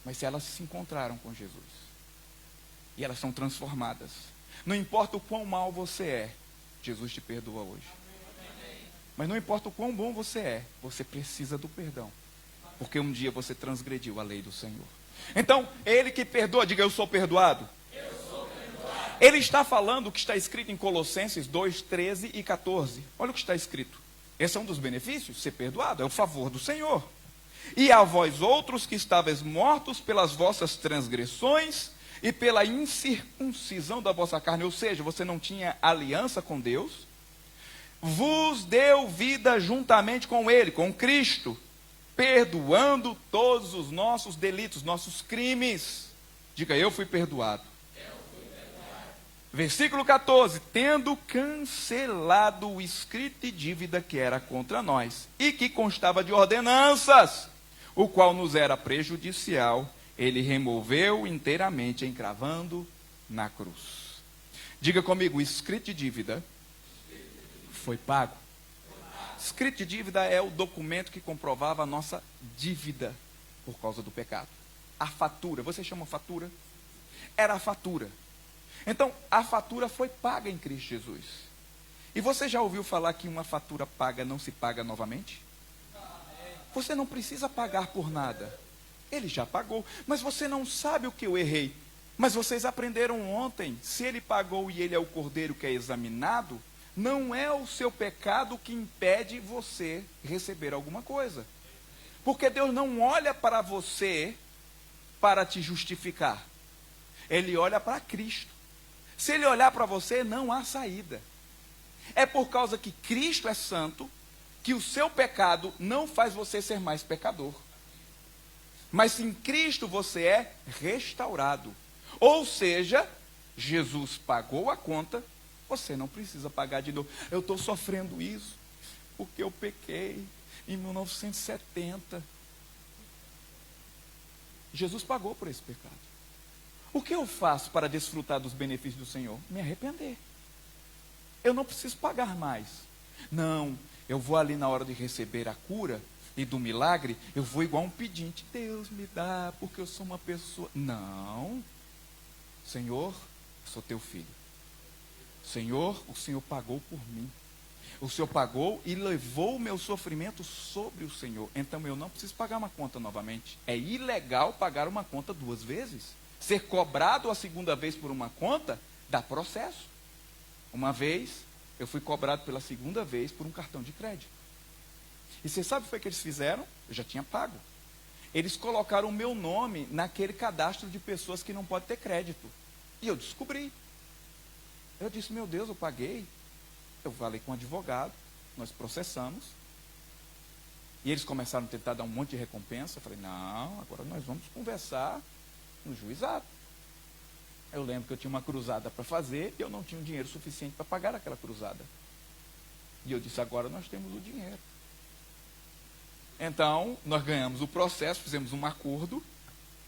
mas elas se encontraram com Jesus. e elas são transformadas. Não importa o quão mal você é, Jesus te perdoa hoje. Mas não importa o quão bom você é, você precisa do perdão. Porque um dia você transgrediu a lei do Senhor. Então, Ele que perdoa, diga: eu sou perdoado. Eu sou perdoado. Ele está falando o que está escrito em Colossenses 2, 13 e 14. Olha o que está escrito. Esse é um dos benefícios, ser perdoado, é o favor do Senhor. E a vós outros que estáveis mortos pelas vossas transgressões e pela incircuncisão da vossa carne, ou seja, você não tinha aliança com Deus, vos deu vida juntamente com Ele, com Cristo, perdoando todos os nossos delitos, nossos crimes. Diga: eu fui perdoado. Versículo 14: tendo cancelado o escrito de dívida que era contra nós, e que constava de ordenanças, o qual nos era prejudicial, Ele removeu inteiramente, encravando na cruz. Diga comigo: o escrito de dívida foi pago. Escrito de dívida é o documento que comprovava a nossa dívida por causa do pecado. A fatura, você chama fatura? Era a fatura. Então, a fatura foi paga em Cristo Jesus. E você já ouviu falar que uma fatura paga não se paga novamente? Você não precisa pagar por nada. Ele já pagou, mas você não sabe o que eu errei. Mas vocês aprenderam ontem, se Ele pagou e Ele é o Cordeiro que é examinado, não é o seu pecado que impede você receber alguma coisa. Porque Deus não olha para você para te justificar. Ele olha para Cristo. Se Ele olhar para você, não há saída. É por causa que Cristo é santo, que o seu pecado não faz você ser mais pecador. Mas em Cristo você é restaurado. Ou seja, Jesus pagou a conta, você não precisa pagar de novo. Eu estou sofrendo isso porque eu pequei em 1970. Jesus pagou por esse pecado. O que eu faço para desfrutar dos benefícios do Senhor? Me arrepender. Eu não preciso pagar mais. Não, eu vou ali na hora de receber a cura e do milagre, eu vou igual um pedinte. Deus me dá, porque eu sou uma pessoa. Não. Senhor, eu sou teu filho. Senhor, o Senhor pagou por mim. O Senhor pagou e levou o meu sofrimento sobre o Senhor. Então eu não preciso pagar uma conta novamente. É ilegal pagar uma conta duas vezes. Ser cobrado a segunda vez por uma conta, dá processo. Uma vez, eu fui cobrado pela segunda vez por um cartão de crédito. E você sabe o que foi que eles fizeram? Eu já tinha pago. Eles colocaram o meu nome naquele cadastro de pessoas que não podem ter crédito. E eu descobri. Eu disse: meu Deus, eu paguei. Eu falei com o advogado, nós processamos. E eles começaram a tentar dar um monte de recompensa. Eu falei: não, agora nós vamos conversar no juizado. Eu lembro que eu tinha uma cruzada para fazer e eu não tinha o dinheiro suficiente para pagar aquela cruzada. E eu disse: agora nós temos o dinheiro. Então, nós ganhamos o processo, fizemos um acordo.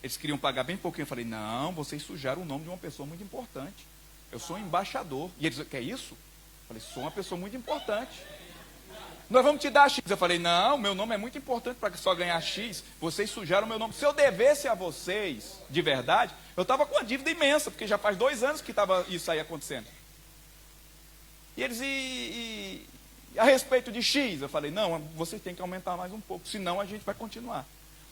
Eles queriam pagar bem pouquinho. Eu falei: não, vocês sujaram o nome de uma pessoa muito importante. Eu sou um embaixador. E eles: quer isso? Eu falei: sou uma pessoa muito importante. Nós vamos te dar X. Eu falei: não, meu nome é muito importante para só ganhar X. Vocês sujaram meu nome. Se eu devesse a vocês, de verdade, eu estava com uma dívida imensa, porque já faz 2 anos que estava isso aí acontecendo. E eles, e a respeito de X, eu falei: não, vocês têm que aumentar mais um pouco, senão a gente vai continuar.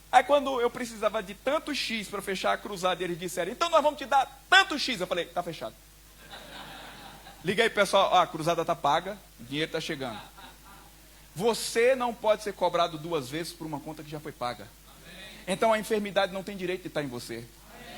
Aí quando eu precisava de tanto X para fechar a cruzada, eles disseram: então nós vamos te dar tanto X. Eu falei: está fechado. Liguei pessoal: a cruzada está paga, o dinheiro está chegando. Você não pode ser cobrado 2 vezes por uma conta que já foi paga. Então a enfermidade não tem direito de estar em você.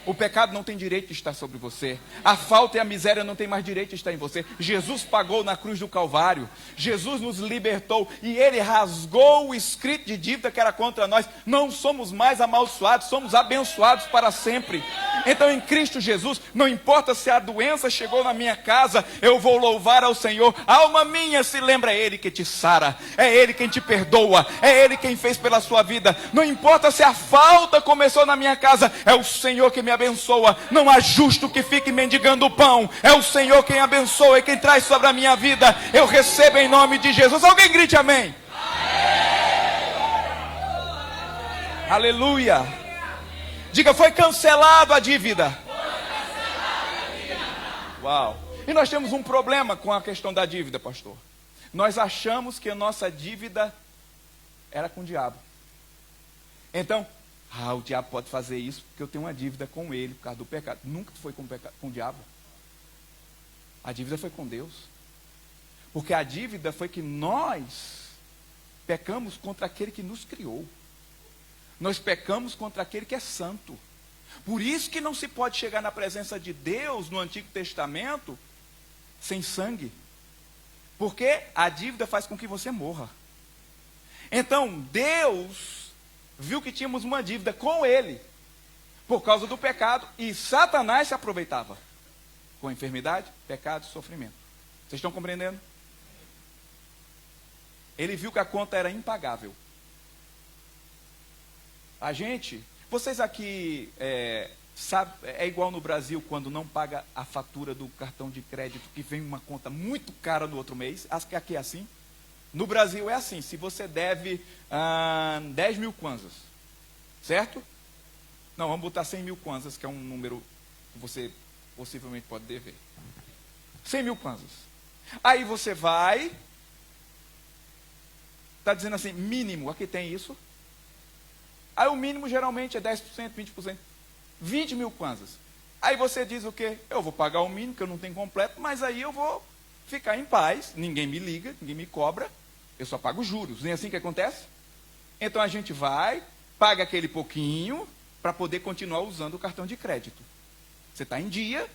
O pecado não tem direito de estar sobre você. A falta e a miséria não tem mais direito de estar em você. Jesus pagou na cruz do Calvário. Jesus nos libertou e Ele rasgou o escrito de dívida que era contra nós. Não somos mais amaldiçoados, somos abençoados para sempre. Então em Cristo Jesus, não importa se a doença chegou na minha casa, eu vou louvar ao Senhor. Alma minha, se lembra, é Ele que te sara, é Ele quem te perdoa, é Ele quem fez pela sua vida. Não importa se a falta começou na minha casa, é o Senhor que me abençoa. Não há justo que fique mendigando o pão, é o Senhor quem abençoa e quem traz sobre a minha vida. Eu recebo em nome de Jesus. Alguém grite amém. Aleluia. Diga: foi cancelado a dívida. Uau! E nós temos um problema com a questão da dívida, pastor. Nós achamos que a nossa dívida era com o diabo. Então, o diabo pode fazer isso porque eu tenho uma dívida com ele por causa do pecado. Nunca foi com o diabo. A dívida foi com Deus. Porque a dívida foi que nós pecamos contra aquele que nos criou. Nós pecamos contra aquele que é santo. Por isso que não se pode chegar na presença de Deus no Antigo Testamento sem sangue. Porque a dívida faz com que você morra. Então, Deus viu que tínhamos uma dívida com Ele, por causa do pecado, e Satanás se aproveitava com enfermidade, pecado e sofrimento. Vocês estão compreendendo? Ele viu que a conta era impagável. A gente, vocês aqui, sabe, é igual no Brasil, quando não paga a fatura do cartão de crédito, que vem uma conta muito cara no outro mês. Acho que aqui é assim. No Brasil é assim, se você deve 10 mil kwanzas, certo? Não, vamos botar 100 mil kwanzas, que é um número que você possivelmente pode dever. 100 mil kwanzas. Aí você vai, está dizendo assim, mínimo, aqui tem isso. Aí o mínimo geralmente é 10%, 20%. 20 mil kwanzas. Aí você diz o quê? Eu vou pagar o mínimo, que eu não tenho completo, mas aí eu vou ficar em paz, ninguém me liga, ninguém me cobra, eu só pago juros. Nem assim que acontece? Então a gente vai, paga aquele pouquinho, para poder continuar usando o cartão de crédito. Você está em dia,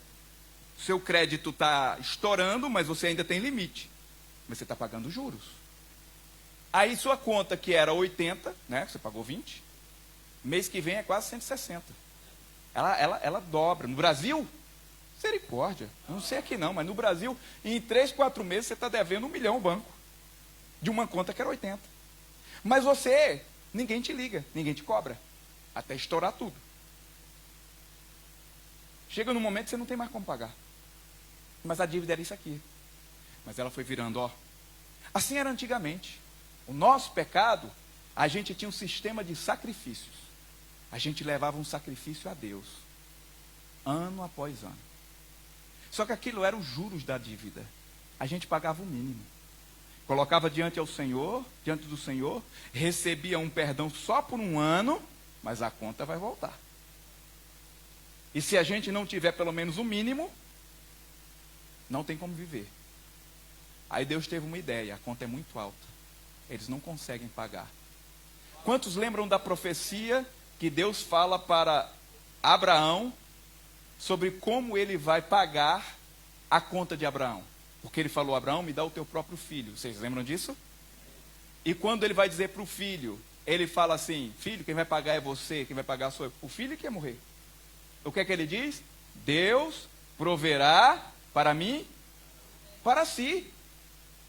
seu crédito está estourando, mas você ainda tem limite. Mas você está pagando juros. Aí sua conta, que era 80, né, você pagou 20, mês que vem é quase 160. Ela dobra. No Brasil, misericórdia, não sei aqui não, mas no Brasil, em 3, 4 meses, você está devendo 1 milhão ao banco, de uma conta que era 80. Mas você, ninguém te liga, ninguém te cobra, até estourar tudo. Chega num momento que você não tem mais como pagar. Mas a dívida era isso aqui. Mas ela foi virando, ó. Assim era antigamente. O nosso pecado, a gente tinha um sistema de sacrifícios. A gente levava um sacrifício a Deus, ano após ano. Só que aquilo era os juros da dívida. A gente pagava o mínimo. Colocava diante do Senhor, recebia um perdão só por um ano, mas a conta vai voltar. E se a gente não tiver pelo menos o mínimo, não tem como viver. Aí Deus teve uma ideia, a conta é muito alta. Eles não conseguem pagar. Quantos lembram da profecia que Deus fala para Abraão sobre como ele vai pagar a conta de Abraão? Porque ele falou, Abraão, me dá o teu próprio filho. Vocês lembram disso? E quando ele vai dizer para o filho, ele fala assim, filho, quem vai pagar é você, quem vai pagar sou eu. O filho que ia morrer. O que é que ele diz? Deus proverá para mim, para si.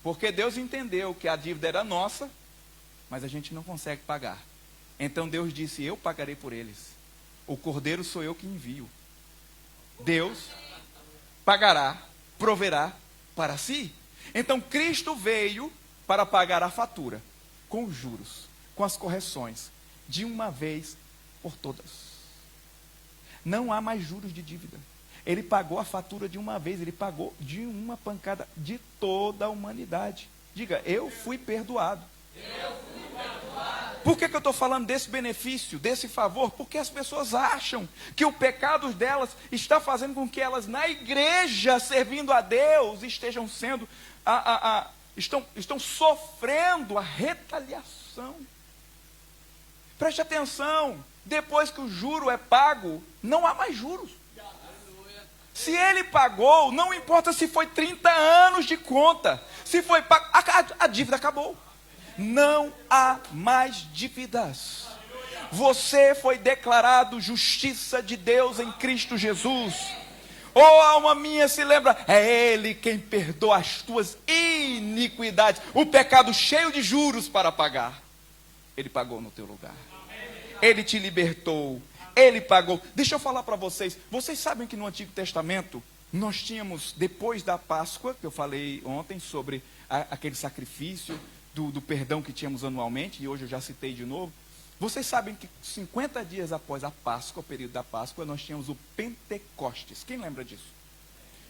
Porque Deus entendeu que a dívida era nossa, mas a gente não consegue pagar. Então Deus disse, eu pagarei por eles. O cordeiro sou eu que envio. Deus pagará, proverá para si. Então Cristo veio para pagar a fatura, com os juros, com as correções, de uma vez por todas. Não há mais juros de dívida. Ele pagou a fatura de uma vez, ele pagou de uma pancada de toda a humanidade. Diga, eu fui perdoado. Por que eu estou falando desse benefício, desse favor? Porque as pessoas acham que o pecado delas está fazendo com que elas, na igreja, servindo a Deus, estejam sendo, estão sofrendo a retaliação. Preste atenção, depois que o juro é pago, não há mais juros. Se ele pagou, não importa se foi 30 anos de conta, se foi pago, a dívida acabou. Não há mais dívidas. Você foi declarado justiça de Deus em Cristo Jesus. Oh, alma minha, se lembra, é Ele quem perdoa as tuas iniquidades, o pecado cheio de juros para pagar. Ele pagou no teu lugar. Ele te libertou. Ele pagou. Deixa eu falar para vocês. Vocês sabem que no Antigo Testamento, nós tínhamos, depois da Páscoa, que eu falei ontem sobre aquele sacrifício do perdão que tínhamos anualmente, e hoje eu já citei de novo. Vocês sabem que 50 dias após a Páscoa, o período da Páscoa, nós tínhamos o Pentecostes. Quem lembra disso?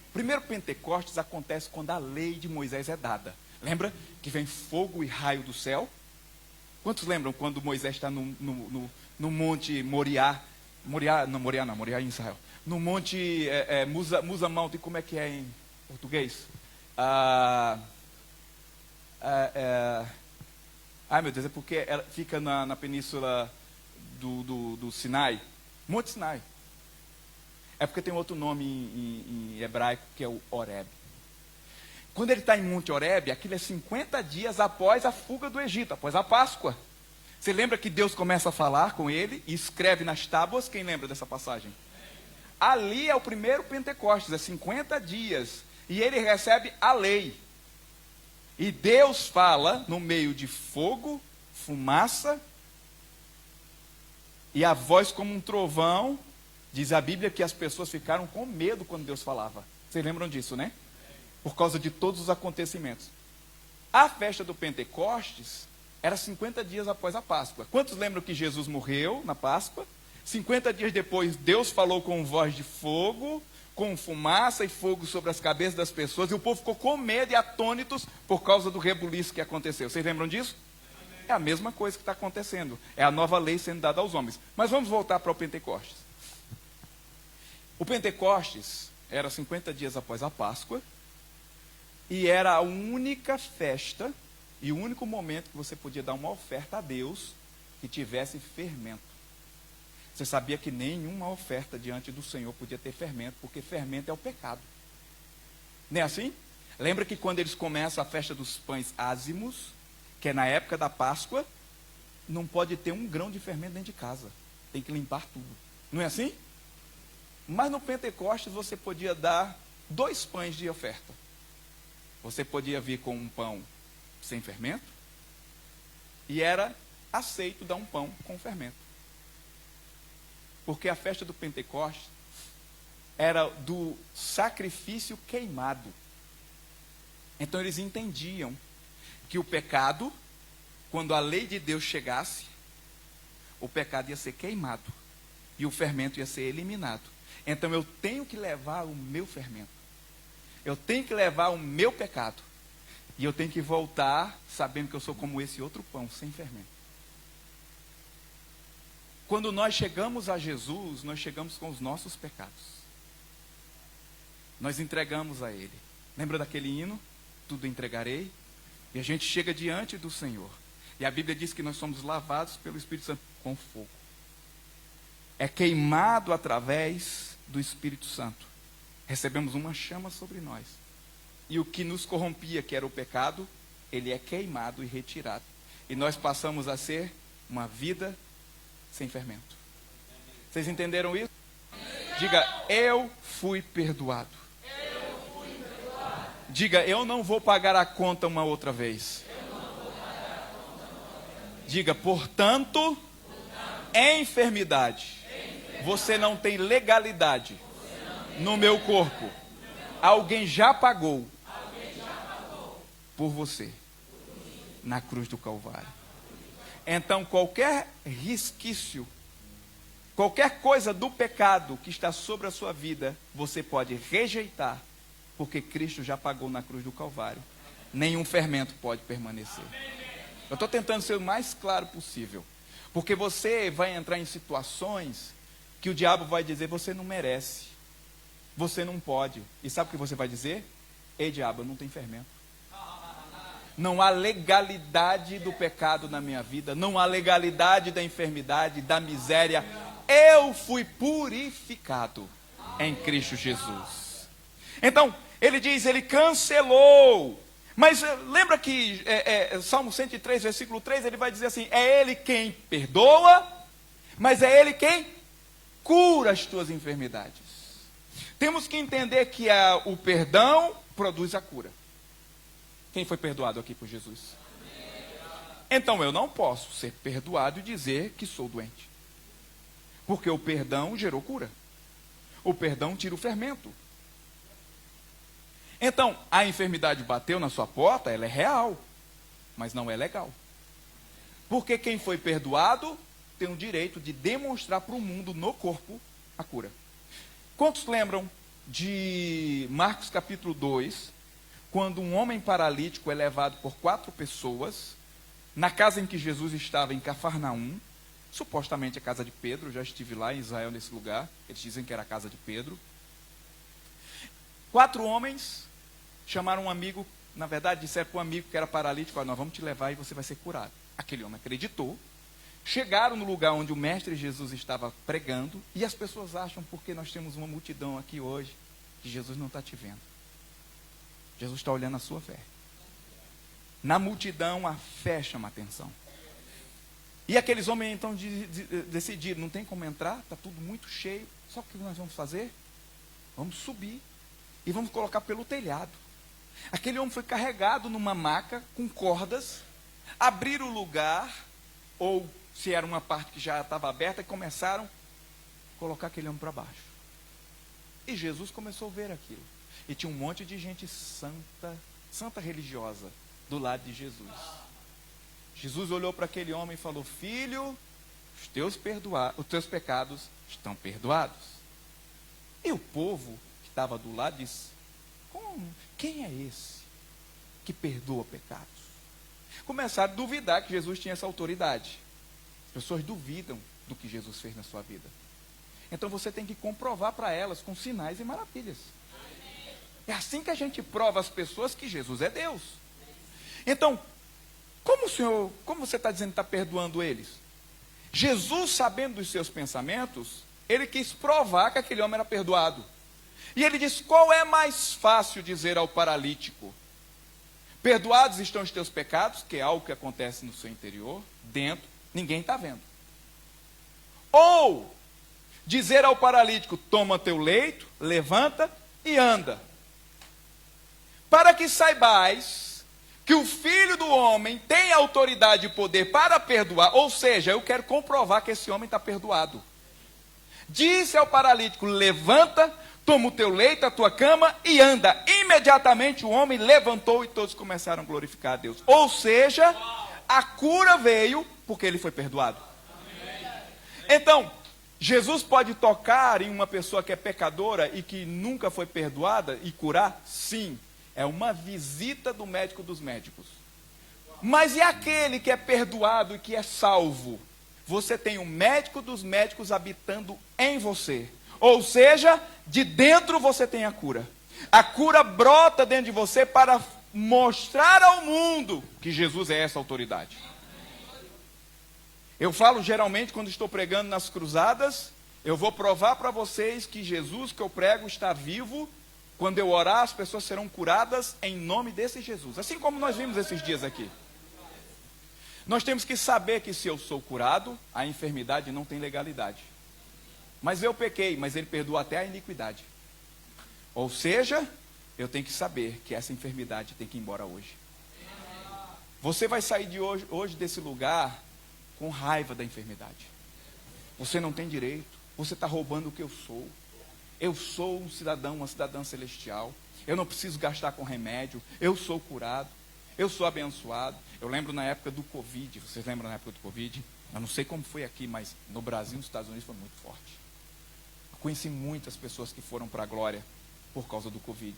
O primeiro Pentecostes acontece quando a lei de Moisés é dada. Lembra que vem fogo e raio do céu? Quantos lembram quando Moisés está no monte Moriá? Moriá é em Israel. No monte Musa Mountain, como é que é em português? Ai meu Deus, é porque ela fica na península do Sinai. Monte Sinai. É porque tem outro nome em hebraico que é o Horebe. Quando ele está em Monte Horebe, aquilo é 50 dias após a fuga do Egito, após a Páscoa. Você lembra que Deus começa a falar com ele e escreve nas tábuas? Quem lembra dessa passagem? Ali é o primeiro Pentecostes, é 50 dias. E ele recebe a lei. E Deus fala no meio de fogo, fumaça, e a voz como um trovão. Diz a Bíblia que as pessoas ficaram com medo quando Deus falava. Vocês lembram disso, né? Por causa de todos os acontecimentos. A festa do Pentecostes era 50 dias após a Páscoa. Quantos lembram que Jesus morreu na Páscoa? 50 dias depois, Deus falou com voz de fogo, com fumaça e fogo sobre as cabeças das pessoas, e o povo ficou com medo e atônitos por causa do rebuliço que aconteceu. Vocês lembram disso? É a mesma coisa que está acontecendo. É a nova lei sendo dada aos homens. Mas vamos voltar para o Pentecostes. O Pentecostes era 50 dias após a Páscoa, e era a única festa e o único momento que você podia dar uma oferta a Deus que tivesse fermento. Você sabia que nenhuma oferta diante do Senhor podia ter fermento, porque fermento é o pecado. Não é assim? Lembra que quando eles começam a festa dos pães ázimos, que é na época da Páscoa, não pode ter um grão de fermento dentro de casa. Tem que limpar tudo. Não é assim? Mas no Pentecostes você podia dar 2 pães de oferta. Você podia vir com um pão sem fermento, e era aceito dar um pão com fermento. Porque a festa do Pentecostes era do sacrifício queimado. Então eles entendiam que o pecado, quando a lei de Deus chegasse, o pecado ia ser queimado e o fermento ia ser eliminado. Então eu tenho que levar o meu fermento. Eu tenho que levar o meu pecado. E eu tenho que voltar sabendo que eu sou como esse outro pão, sem fermento. Quando nós chegamos a Jesus, nós chegamos com os nossos pecados. Nós entregamos a Ele. Lembra daquele hino? Tudo entregarei. E a gente chega diante do Senhor. E a Bíblia diz que nós somos lavados pelo Espírito Santo com fogo. É queimado através do Espírito Santo. Recebemos uma chama sobre nós. E o que nos corrompia, que era o pecado, ele é queimado e retirado. E nós passamos a ser uma vida sem fermento. Vocês entenderam isso? Diga, eu fui perdoado. Diga, eu não vou pagar a conta uma outra vez. Diga, portanto, enfermidade. Você não tem legalidade no meu corpo. Alguém já pagou por você na cruz do Calvário. Então qualquer resquício, qualquer coisa do pecado que está sobre a sua vida, você pode rejeitar, porque Cristo já pagou na cruz do Calvário. Nenhum fermento pode permanecer. Eu estou tentando ser o mais claro possível, porque você vai entrar em situações que o diabo vai dizer, você não merece. Você não pode. E sabe o que você vai dizer? Ei, diabo, eu não tenho fermento. Não há legalidade do pecado na minha vida. Não há legalidade da enfermidade, da miséria. Eu fui purificado em Cristo Jesus. Então, ele diz, ele cancelou. Mas lembra que Salmo 103, versículo 3, ele vai dizer assim, é ele quem perdoa, mas é ele quem cura as tuas enfermidades. Temos que entender que o perdão produz a cura. Quem foi perdoado aqui por Jesus? Então eu não posso ser perdoado e dizer que sou doente. Porque o perdão gerou cura. O perdão tira o fermento. Então, a enfermidade bateu na sua porta, ela é real, mas não é legal. Porque quem foi perdoado tem o direito de demonstrar para o mundo no corpo a cura. Quantos lembram de Marcos capítulo 2, quando um homem paralítico é levado por 4 pessoas, na casa em que Jesus estava, em Cafarnaum, supostamente a casa de Pedro. Já estive lá em Israel nesse lugar, eles dizem que era a casa de Pedro. 4 homens chamaram um amigo, na verdade disseram para um amigo que era paralítico: nós vamos te levar e você vai ser curado. Aquele homem acreditou. Chegaram no lugar onde o mestre Jesus estava pregando, e as pessoas acham, porque nós temos uma multidão aqui hoje, que Jesus não está te vendo. Jesus está olhando a sua fé. Na multidão, a fé chama a atenção. E aqueles homens então decidiram: não tem como entrar, está tudo muito cheio. Só que o que nós vamos fazer? Vamos subir e vamos colocar pelo telhado. Aquele homem foi carregado numa maca com cordas, abriram o lugar, ou se era uma parte que já estava aberta, e começaram a colocar aquele homem para baixo. E Jesus começou a ver aquilo. E tinha um monte de gente santa religiosa, do lado de Jesus. Jesus olhou para aquele homem e falou: filho, os teus pecados estão perdoados. E o povo que estava do lado disse: como? Quem é esse que perdoa pecados? Começaram a duvidar que Jesus tinha essa autoridade. As pessoas duvidam do que Jesus fez na sua vida. Então você tem que comprovar para elas com sinais e maravilhas. É assim que a gente prova às pessoas que Jesus é Deus. Então, como você está dizendo que está perdoando eles? Jesus, sabendo dos seus pensamentos, ele quis provar que aquele homem era perdoado. E ele disse: qual é mais fácil dizer ao paralítico: perdoados estão os teus pecados, que é algo que acontece no seu interior, dentro, ninguém está vendo. Ou dizer ao paralítico: toma teu leito, levanta e anda. Para que saibais que o Filho do Homem tem autoridade e poder para perdoar. Ou seja, eu quero comprovar que esse homem está perdoado. Disse ao paralítico: levanta, toma o teu leito, a tua cama e anda. Imediatamente o homem levantou e todos começaram a glorificar a Deus. Ou seja, a cura veio porque ele foi perdoado. Então, Jesus pode tocar em uma pessoa que é pecadora e que nunca foi perdoada e curar? Sim. É uma visita do médico dos médicos. Mas e aquele que é perdoado e que é salvo? Você tem o médico dos médicos habitando em você. Ou seja, de dentro você tem a cura. A cura brota dentro de você para mostrar ao mundo que Jesus é essa autoridade. Eu falo geralmente quando estou pregando nas cruzadas, eu vou provar para vocês que Jesus que eu prego está vivo. Quando eu orar, as pessoas serão curadas em nome desse Jesus. Assim como nós vimos esses dias aqui. Nós temos que saber que se eu sou curado, a enfermidade não tem legalidade. Mas eu pequei, mas ele perdoa até a iniquidade. Ou seja, eu tenho que saber que essa enfermidade tem que ir embora hoje. Você vai sair de hoje desse lugar com raiva da enfermidade. Você não tem direito, você está roubando o que eu sou. Eu sou um cidadão, uma cidadã celestial. Eu não preciso gastar com remédio. Eu sou curado. Eu sou abençoado. Eu lembro na época do Covid. Vocês lembram na época do Covid? Eu não sei como foi aqui, mas no Brasil, nos Estados Unidos, foi muito forte. Eu conheci muitas pessoas que foram para a glória por causa do Covid.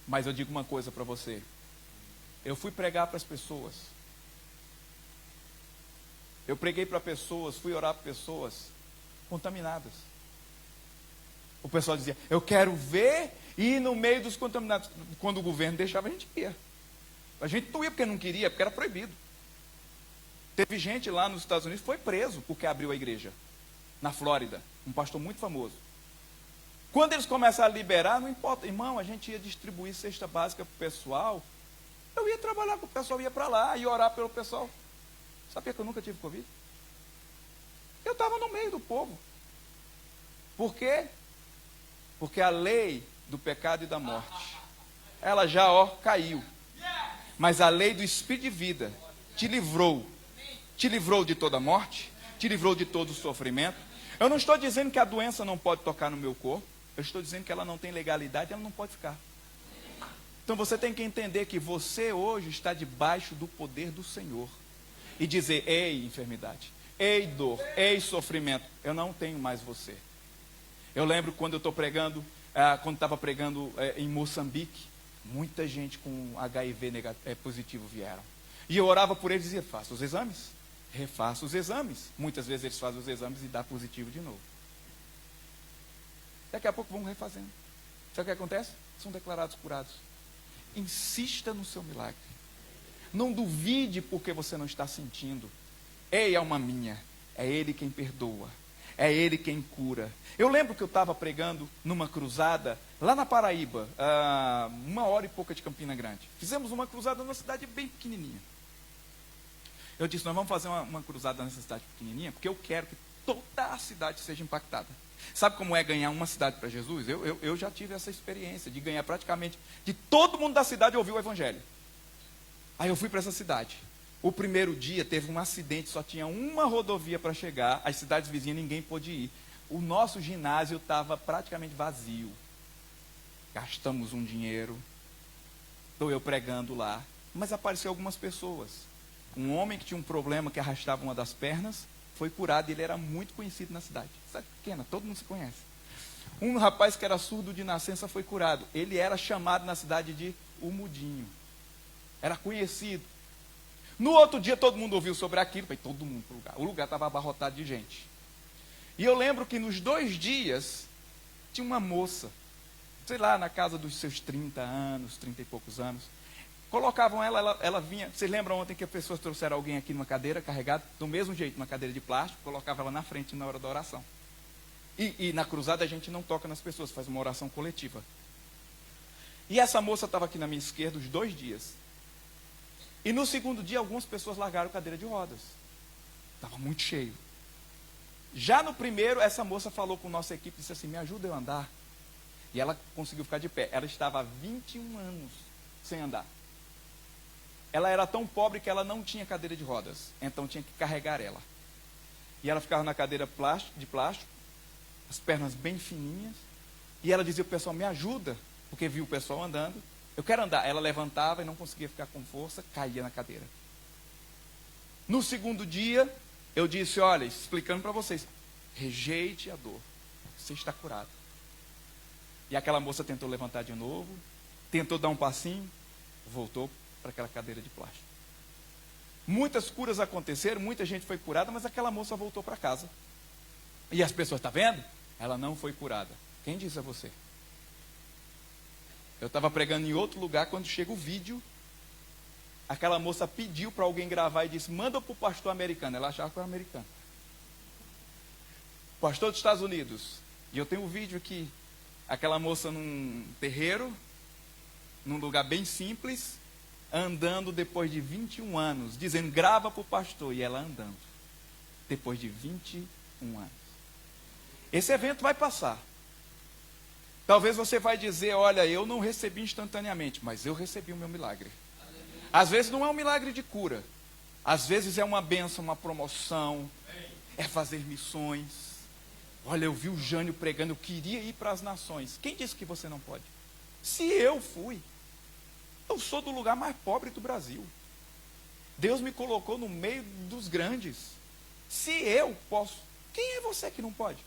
Mas eu digo uma coisa para você. Eu fui pregar para as pessoas. Eu preguei para pessoas, fui orar para pessoas contaminadas. O pessoal dizia: eu quero ver, e ir no meio dos contaminados. Quando o governo deixava, a gente ia. A gente não ia porque não queria, porque era proibido. Teve gente lá nos Estados Unidos que foi preso porque abriu a igreja. Na Flórida, um pastor muito famoso. Quando eles começaram a liberar, não importa, irmão, a gente ia distribuir cesta básica para o pessoal. Eu ia trabalhar com o pessoal, ia para lá, ia orar pelo pessoal. Sabia que eu nunca tive Covid? Eu estava no meio do povo. Por quê? Porque a lei do pecado e da morte, ela já caiu. Mas a lei do Espírito de vida te livrou. Te livrou de toda morte, te livrou de todo sofrimento. Eu não estou dizendo que a doença não pode tocar no meu corpo. Eu estou dizendo que ela não tem legalidade, ela não pode ficar. Então você tem que entender que você hoje está debaixo do poder do Senhor. E dizer: ei enfermidade, ei dor, ei sofrimento, eu não tenho mais você. Eu lembro quando eu estou pregando quando estava pregando em Moçambique, muita gente com HIV positivo vieram. E eu orava por eles e dizia, faça os exames, refaça os exames. Muitas vezes eles fazem os exames e dá positivo de novo. Daqui a pouco vão refazendo. Sabe o que acontece? São declarados curados. Insista no seu milagre. Não duvide porque você não está sentindo. Ei, alma minha, é Ele quem perdoa. É Ele quem cura. Eu lembro que eu estava pregando numa cruzada, lá na Paraíba, 1 hora e pouca de Campina Grande. Fizemos uma cruzada numa cidade bem pequenininha. Eu disse, nós vamos fazer uma cruzada nessa cidade pequenininha, porque eu quero que toda a cidade seja impactada. Sabe como é ganhar uma cidade para Jesus? Eu já tive essa experiência de ganhar praticamente, de todo mundo da cidade ouvir o Evangelho. Aí eu fui para essa cidade. O primeiro dia teve um acidente, só tinha uma rodovia para chegar, as cidades vizinhas ninguém pôde ir. O nosso ginásio estava praticamente vazio. Gastamos um dinheiro. Estou eu pregando lá. Mas apareceu algumas pessoas. Um homem que tinha um problema que arrastava uma das pernas, foi curado e ele era muito conhecido na cidade. Cidade pequena, todo mundo se conhece. Um rapaz que era surdo de nascença foi curado. Ele era chamado na cidade de o Mudinho. Era conhecido. No outro dia todo mundo ouviu sobre aquilo, foi todo mundo para o lugar. O lugar estava abarrotado de gente. E eu lembro que nos 2 dias, tinha uma moça, sei lá, na casa dos seus 30 anos, 30 e poucos anos. Colocavam ela vinha. Vocês lembram ontem que as pessoas trouxeram alguém aqui numa cadeira carregada, do mesmo jeito, uma cadeira de plástico, colocavam ela na frente na hora da oração. E na cruzada a gente não toca nas pessoas, faz uma oração coletiva. E essa moça estava aqui na minha esquerda os 2 dias. E no segundo dia, algumas pessoas largaram cadeira de rodas. Estava muito cheio. Já no primeiro, essa moça falou com a nossa equipe, disse assim, me ajuda eu a andar. E ela conseguiu ficar de pé. Ela estava há 21 anos sem andar. Ela era tão pobre que ela não tinha cadeira de rodas. Então tinha que carregar ela. E ela ficava na cadeira de plástico, as pernas bem fininhas. E ela dizia, o pessoal, me ajuda. Porque viu o pessoal andando. Eu quero andar. Ela levantava e não conseguia ficar com força, caía na cadeira. No segundo dia, eu disse, olha, explicando para vocês, rejeite a dor, você está curado. E aquela moça tentou levantar de novo, tentou dar um passinho, voltou para aquela cadeira de plástico. Muitas curas aconteceram, muita gente foi curada, mas aquela moça voltou para casa. E as pessoas, está vendo? Ela não foi curada. Quem disse a você? Eu estava pregando em outro lugar, quando chega o vídeo, aquela moça pediu para alguém gravar e disse, manda para o pastor americano. Ela achava que era americano. Pastor dos Estados Unidos. E eu tenho um vídeo aqui, aquela moça num terreiro, num lugar bem simples, andando depois de 21 anos, dizendo, grava para o pastor, e ela andando, depois de 21 anos. Esse evento vai passar. Talvez você vai dizer, olha, eu não recebi instantaneamente, mas eu recebi o meu milagre. Às vezes não é um milagre de cura. Às vezes é uma bênção, uma promoção, é fazer missões. Olha, eu vi o Jânio pregando, eu queria ir para as nações. Quem disse que você não pode? Se eu fui, eu sou do lugar mais pobre do Brasil. Deus me colocou no meio dos grandes. Se eu posso, quem é você que não pode?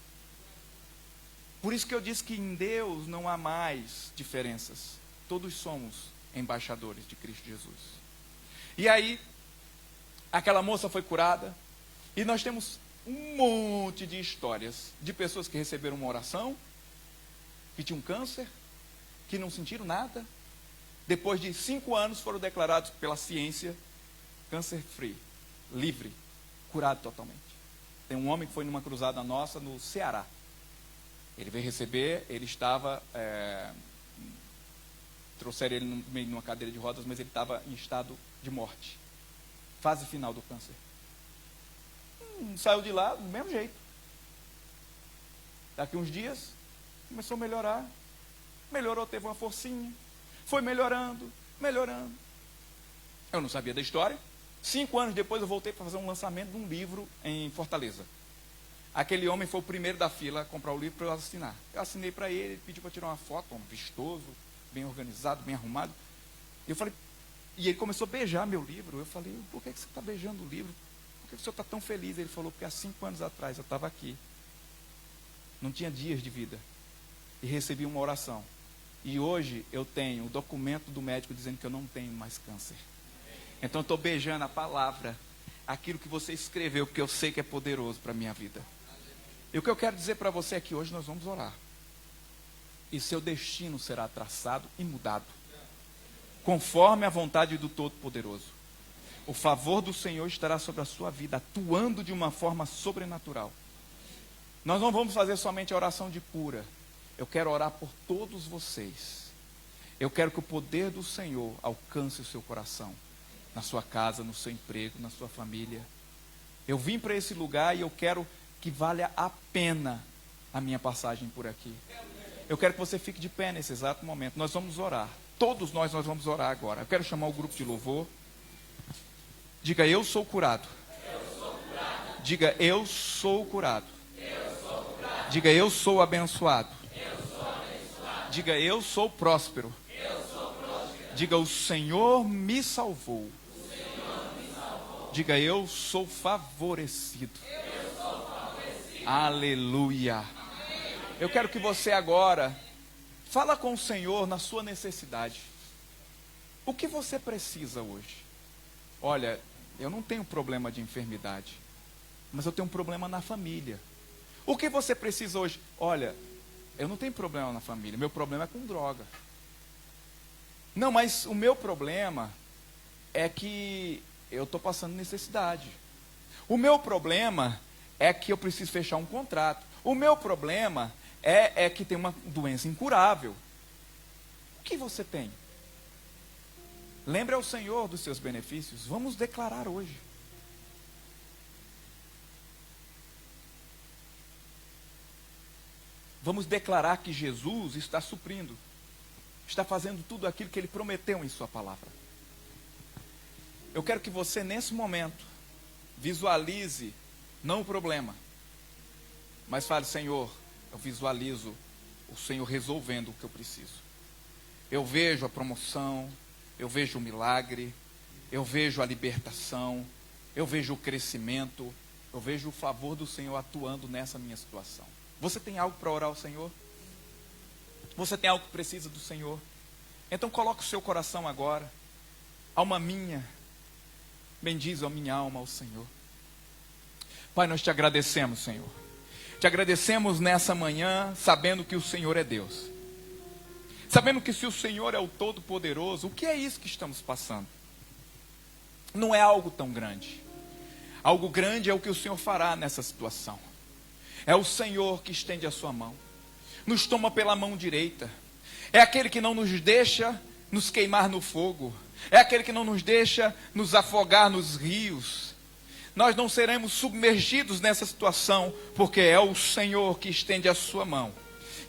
Por isso que eu disse que em Deus não há mais diferenças. Todos somos embaixadores de Cristo Jesus. E aí, aquela moça foi curada. E nós temos um monte de histórias de pessoas que receberam uma oração, que tinham câncer, que não sentiram nada. Depois de 5 anos foram declarados pela ciência câncer free, livre, curado totalmente. Tem um homem que foi numa cruzada nossa no Ceará. Ele veio receber, ele estava, trouxeram ele no meio de uma cadeira de rodas, mas ele estava em estado de morte. Fase final do câncer. Saiu de lá do mesmo jeito. Daqui uns dias, começou a melhorar. Melhorou, teve uma forcinha. Foi melhorando, melhorando. Eu não sabia da história. 5 anos depois eu voltei para fazer um lançamento de um livro em Fortaleza. Aquele homem foi o primeiro da fila a comprar o livro para eu assinar. Eu assinei para ele, ele pediu para tirar uma foto, um vistoso, bem organizado, bem arrumado. Eu falei, e ele começou a beijar meu livro. Eu falei, por que você está beijando o livro? Por que o senhor está tão feliz? Ele falou, porque há 5 anos atrás eu estava aqui. Não tinha dias de vida. e recebi uma oração. E hoje eu tenho o documento do médico dizendo que eu não tenho mais câncer. Então eu estou beijando a palavra, aquilo que você escreveu, porque eu sei que é poderoso para a minha vida. E o que eu quero dizer para você é que hoje nós vamos orar. E seu destino será traçado e mudado, conforme a vontade do Todo-Poderoso. O favor do Senhor estará sobre a sua vida, atuando de uma forma sobrenatural. Nós não vamos fazer somente a oração de cura. Eu quero orar por todos vocês. Eu quero que o poder do Senhor alcance o seu coração, na sua casa, no seu emprego, na sua família. Eu vim para esse lugar e eu quero que valha a pena a minha passagem por aqui. Eu quero que você fique de pé nesse exato momento. Nós vamos orar. Todos nós vamos orar agora. Eu quero chamar o grupo de louvor. Diga, eu sou curado. Eu sou curado. Diga, eu sou curado. Eu sou curado. Diga, eu sou abençoado. Eu sou abençoado. Diga, eu sou próspero. Eu sou próspero. Diga, o Senhor me salvou. O Senhor me salvou. Diga, eu sou favorecido. Eu sou favorecido. Aleluia. Amém. Eu quero que você agora fala com o Senhor na sua necessidade. O que você precisa hoje? Olha, eu não tenho problema de enfermidade, mas eu tenho um problema na família. O que você precisa hoje? Olha, eu não tenho problema na família, meu problema é com droga. Não, mas o meu problema é que eu estou passando necessidade. O meu problema é que eu preciso fechar um contrato. O meu problema é que tem uma doença incurável. O que você tem? Lembre ao Senhor dos seus benefícios. Vamos declarar hoje. Vamos declarar que Jesus está suprindo, está fazendo tudo aquilo que Ele prometeu em sua palavra. Eu quero que você, nesse momento, visualize, não o problema, mas fale, Senhor, eu visualizo o Senhor resolvendo o que eu preciso. Eu vejo a promoção, eu vejo o milagre, eu vejo a libertação, eu vejo o crescimento, eu vejo o favor do Senhor atuando nessa minha situação. Você tem algo para orar ao Senhor? Você tem algo que precisa do Senhor? Então coloque o seu coração agora. Alma minha, bendize a minha alma ao Senhor. Pai, nós te agradecemos, Senhor. Te agradecemos nessa manhã, sabendo que o Senhor é Deus. Sabendo que se o Senhor é o Todo-Poderoso, o que é isso que estamos passando? Não é algo tão grande. Algo grande é o que o Senhor fará nessa situação. É o Senhor que estende a sua mão, nos toma pela mão direita. É aquele que não nos deixa nos queimar no fogo. É aquele que não nos deixa nos afogar nos rios. Nós não seremos submergidos nessa situação, porque é o Senhor que estende a sua mão,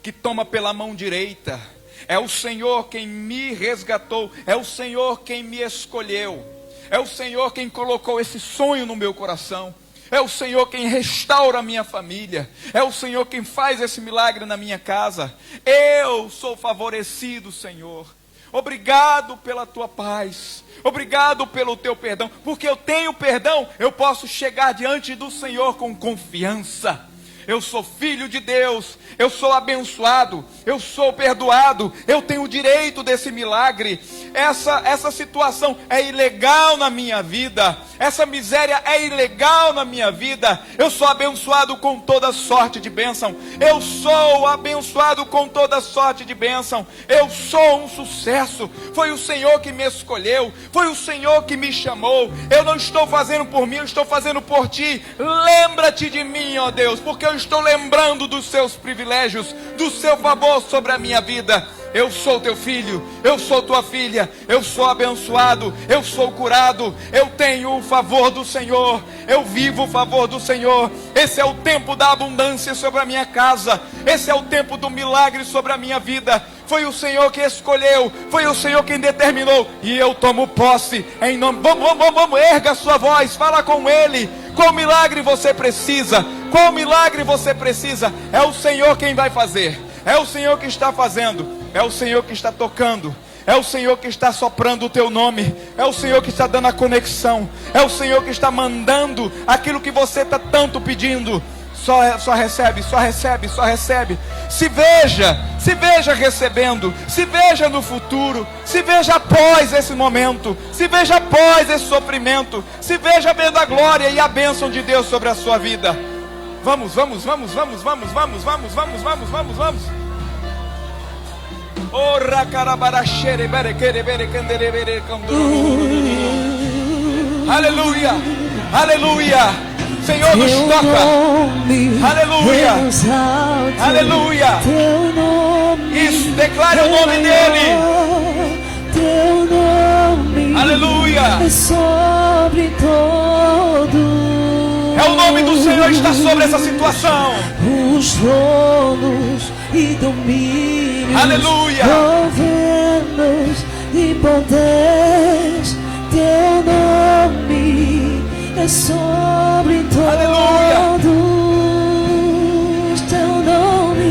que toma pela mão direita. É o Senhor quem me resgatou, é o Senhor quem me escolheu, é o Senhor quem colocou esse sonho no meu coração, é o Senhor quem restaura a minha família, é o Senhor quem faz esse milagre na minha casa. Eu sou favorecido, Senhor. Obrigado pela tua paz, obrigado pelo teu perdão, porque eu tenho perdão, eu posso chegar diante do Senhor com confiança. Eu sou filho de Deus, eu sou abençoado, eu sou perdoado, eu tenho o direito desse milagre. Essa situação é ilegal na minha vida, essa miséria é ilegal na minha vida. Eu sou abençoado com toda sorte de bênção, eu sou abençoado com toda sorte de bênção, eu sou um sucesso. Foi o Senhor que me escolheu, foi o Senhor que me chamou. Eu não estou fazendo por mim, eu estou fazendo por ti. Lembra-te de mim, ó Deus, porque eu estou lembrando dos seus privilégios, do seu favor sobre a minha vida. Eu sou teu filho, eu sou tua filha, eu sou abençoado, eu sou curado, eu tenho o favor do Senhor, eu vivo o favor do Senhor. Esse é o tempo da abundância sobre a minha casa, esse é o tempo do milagre sobre a minha vida. Foi o Senhor que escolheu, foi o Senhor quem determinou, e eu tomo posse em nome. Vamos, erga a sua voz, fala com Ele. Qual milagre você precisa? Qual milagre você precisa? É o Senhor quem vai fazer, é o Senhor que está fazendo, é o Senhor que está tocando, é o Senhor que está soprando o teu nome, é o Senhor que está dando a conexão, é o Senhor que está mandando aquilo que você está tanto pedindo. Só recebe, só recebe, só recebe. Se veja recebendo, se veja no futuro, se veja após esse momento, se veja após esse sofrimento, se veja vendo a glória e a bênção de Deus sobre a sua vida. Vamos. Aleluia, aleluia. Senhor, nos toca. Aleluia, aleluia. Isso, declare o nome dele. Aleluia. É sobre todo. É o nome do Senhor que está sobre essa situação. Os tronos e domínios, aleluia, governos e poderes, teu nome é sobre todos. Aleluia, teu nome,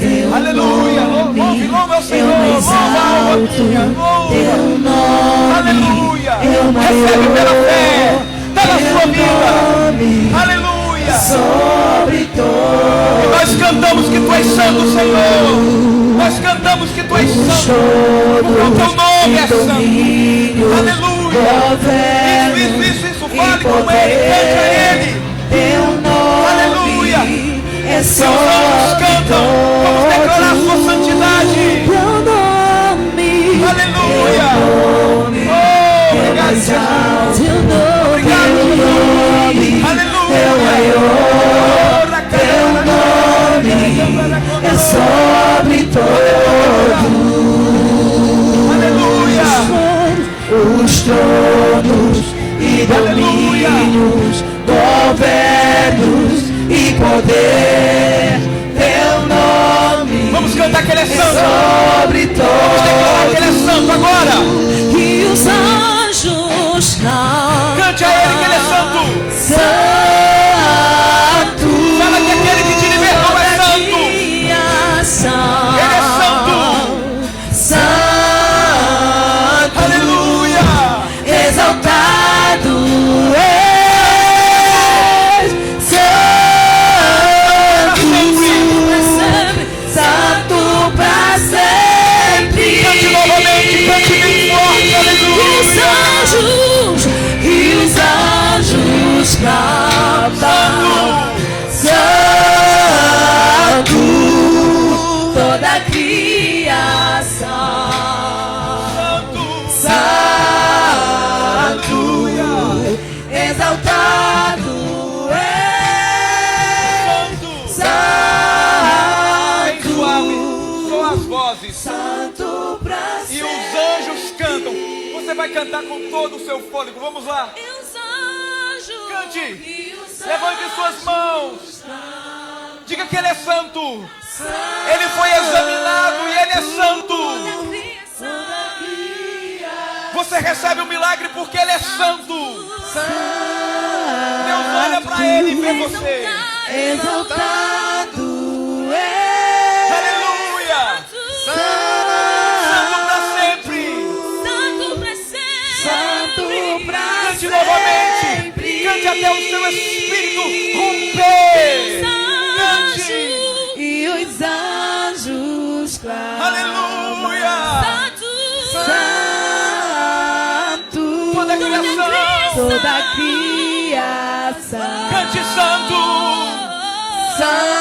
teu aleluia. nome, louva ao Senhor, louva a alma minha, teu nome, aleluia. Recebe pela fé, está na sua vida. Aleluia. Sobre todos. E nós cantamos que tu és santo, Senhor. Nós cantamos que tu és santo, porque o teu nome é santo. Aleluia. Isso. Fale com ele, cante a ele. Teu nome, aleluia. É seus anjos cantam. Vamos declarar a sua santidade. Teu nome, aleluia. Oh, obrigado, Jesus. Teu nome, obrigado, Jesus. Aleluia. Teu nome é sobre todos. Aleluia. Os tronos e domínios, governos e poder. Teu nome, vamos cantar que ele é santo. Sobre todos. Vamos declarar que ele é santo agora. E os anjos cantam. Cante a ele que ele é santo. Santo. Fala que aquele que te libertou é santo. Ele é santo. Santo. Aleluia. Exaltado és. Santo pra sempre. Cante novamente, cante bem forte. Aleluia. E os anjos cantam. Santo, toda a criação. Santo, exaltado é. Bem suave, só as vozes. Santo pra sempre. E os anjos cantam. Você vai cantar com todo o seu fôlego. Vamos lá. E os anjos. Cante. Levante suas mãos. Diga que ele é santo. Ele foi examinado e ele é santo. Você recebe o milagre porque ele é santo. Deus olha para ele e vê você. Exaltado é. Aleluia. Santo para sempre. Santo pra Cante novamente. Cante até o seu espírito romper. Cante. E os anjos clamam. Aleluia. Santo. Toda a criação. Toda a criação. Cante santo. Santo.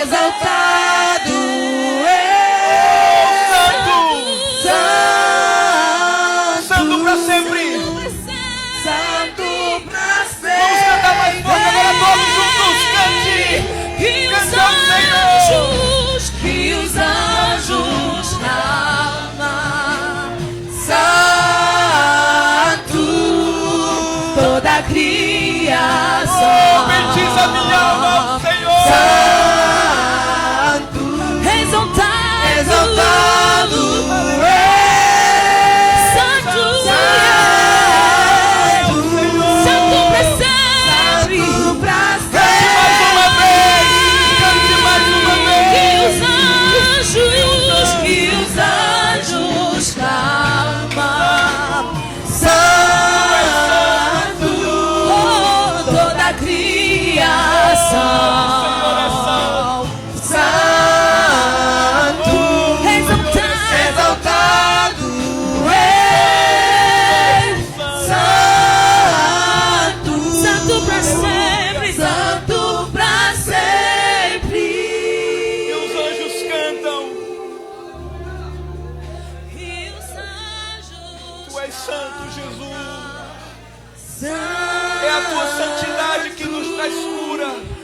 Exaltado é. Santo. Santo. Santo para sempre. Santo pra sempre. Vamos cantar mais forte agora todos juntos. Cante. Cante ao Senhor. Que os anjos clamam. Santo, toda a criação.